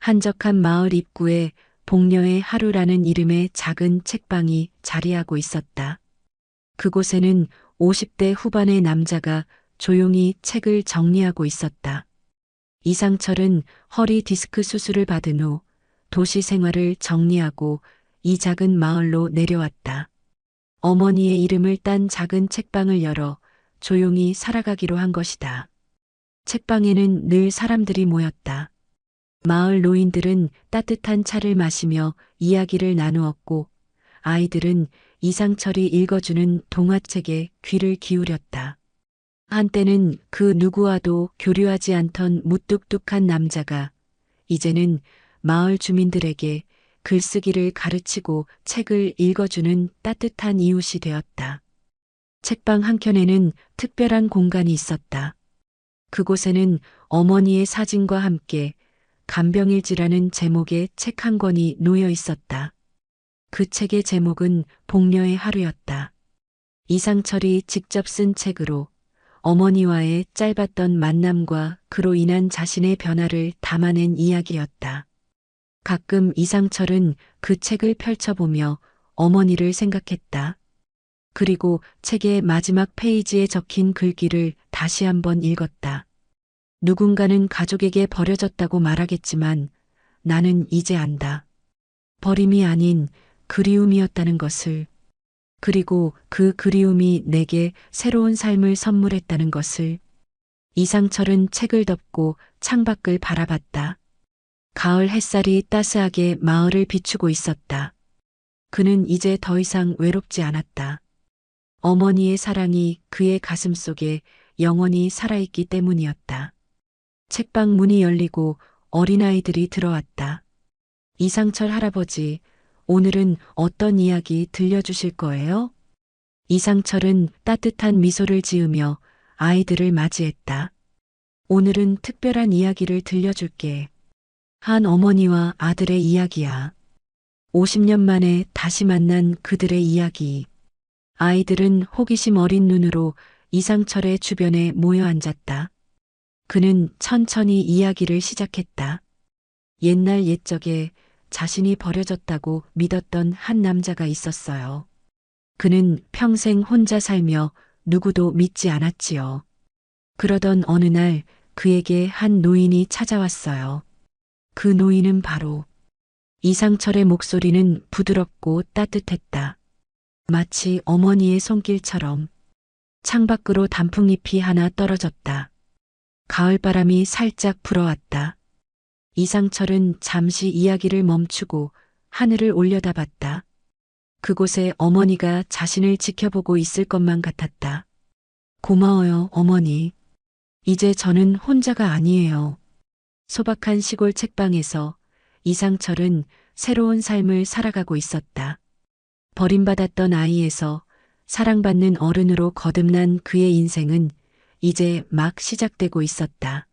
한적한 마을 입구에 복녀의 하루라는 이름의 작은 책방이 자리하고 있었다. 그곳에는 50대 후반의 남자가 조용히 책을 정리하고 있었다. 이상철은 허리 디스크 수술을 받은 후 도시 생활을 정리하고 이 작은 마을로 내려왔다. 어머니의 이름을 딴 작은 책방을 열어 조용히 살아가기로 한 것이다. 책방에는 늘 사람들이 모였다. 마을 노인들은 따뜻한 차를 마시며 이야기를 나누었고 아이들은 이상철이 읽어주는 동화책에 귀를 기울였다. 한때는 그 누구와도 교류하지 않던 무뚝뚝한 남자가 이제는 마을 주민들에게 글쓰기를 가르치고 책을 읽어주는 따뜻한 이웃이 되었다. 책방 한켠에는 특별한 공간이 있었다. 그곳에는 어머니의 사진과 함께 간병일지라는 제목의 책 한 권이 놓여 있었다. 그 책의 제목은 복녀의 하루였다. 이상철이 직접 쓴 책으로 어머니와의 짧았던 만남과 그로 인한 자신의 변화를 담아낸 이야기였다. 가끔 이상철은 그 책을 펼쳐보며 어머니를 생각했다. 그리고 책의 마지막 페이지에 적힌 글귀를 다시 한번 읽었다. 누군가는 가족에게 버려졌다고 말하겠지만 나는 이제 안다. 버림이 아닌 그리움이었다는 것을, 그리고 그 그리움이 내게 새로운 삶을 선물했다는 것을. 이상철은 책을 덮고 창밖을 바라봤다. 가을 햇살이 따스하게 마을을 비추고 있었다. 그는 이제 더 이상 외롭지 않았다. 어머니의 사랑이 그의 가슴 속에 영원히 살아있기 때문이었다. 책방 문이 열리고 어린아이들이 들어왔다. 이상철 할아버지, 오늘은 어떤 이야기 들려주실 거예요? 이상철은 따뜻한 미소를 지으며 아이들을 맞이했다. 오늘은 특별한 이야기를 들려줄게. 한 어머니와 아들의 이야기야. 50년 만에 다시 만난 그들의 이야기. 아이들은 호기심 어린 눈으로 이상철의 주변에 모여 앉았다. 그는 천천히 이야기를 시작했다. 옛날 옛적에 자신이 버려졌다고 믿었던 한 남자가 있었어요. 그는 평생 혼자 살며 누구도 믿지 않았지요. 그러던 어느 날 그에게 한 노인이 찾아왔어요. 그 노인은 바로. 이상철의 목소리는 부드럽고 따뜻했다. 마치 어머니의 손길처럼. 창밖으로 단풍잎이 하나 떨어졌다. 가을바람이 살짝 불어왔다. 이상철은 잠시 이야기를 멈추고 하늘을 올려다봤다. 그곳에 어머니가 자신을 지켜보고 있을 것만 같았다. 고마워요, 어머니. 이제 저는 혼자가 아니에요. 소박한 시골 책방에서 이상철은 새로운 삶을 살아가고 있었다. 버림받았던 아이에서 사랑받는 어른으로 거듭난 그의 인생은 이제 막 시작되고 있었다.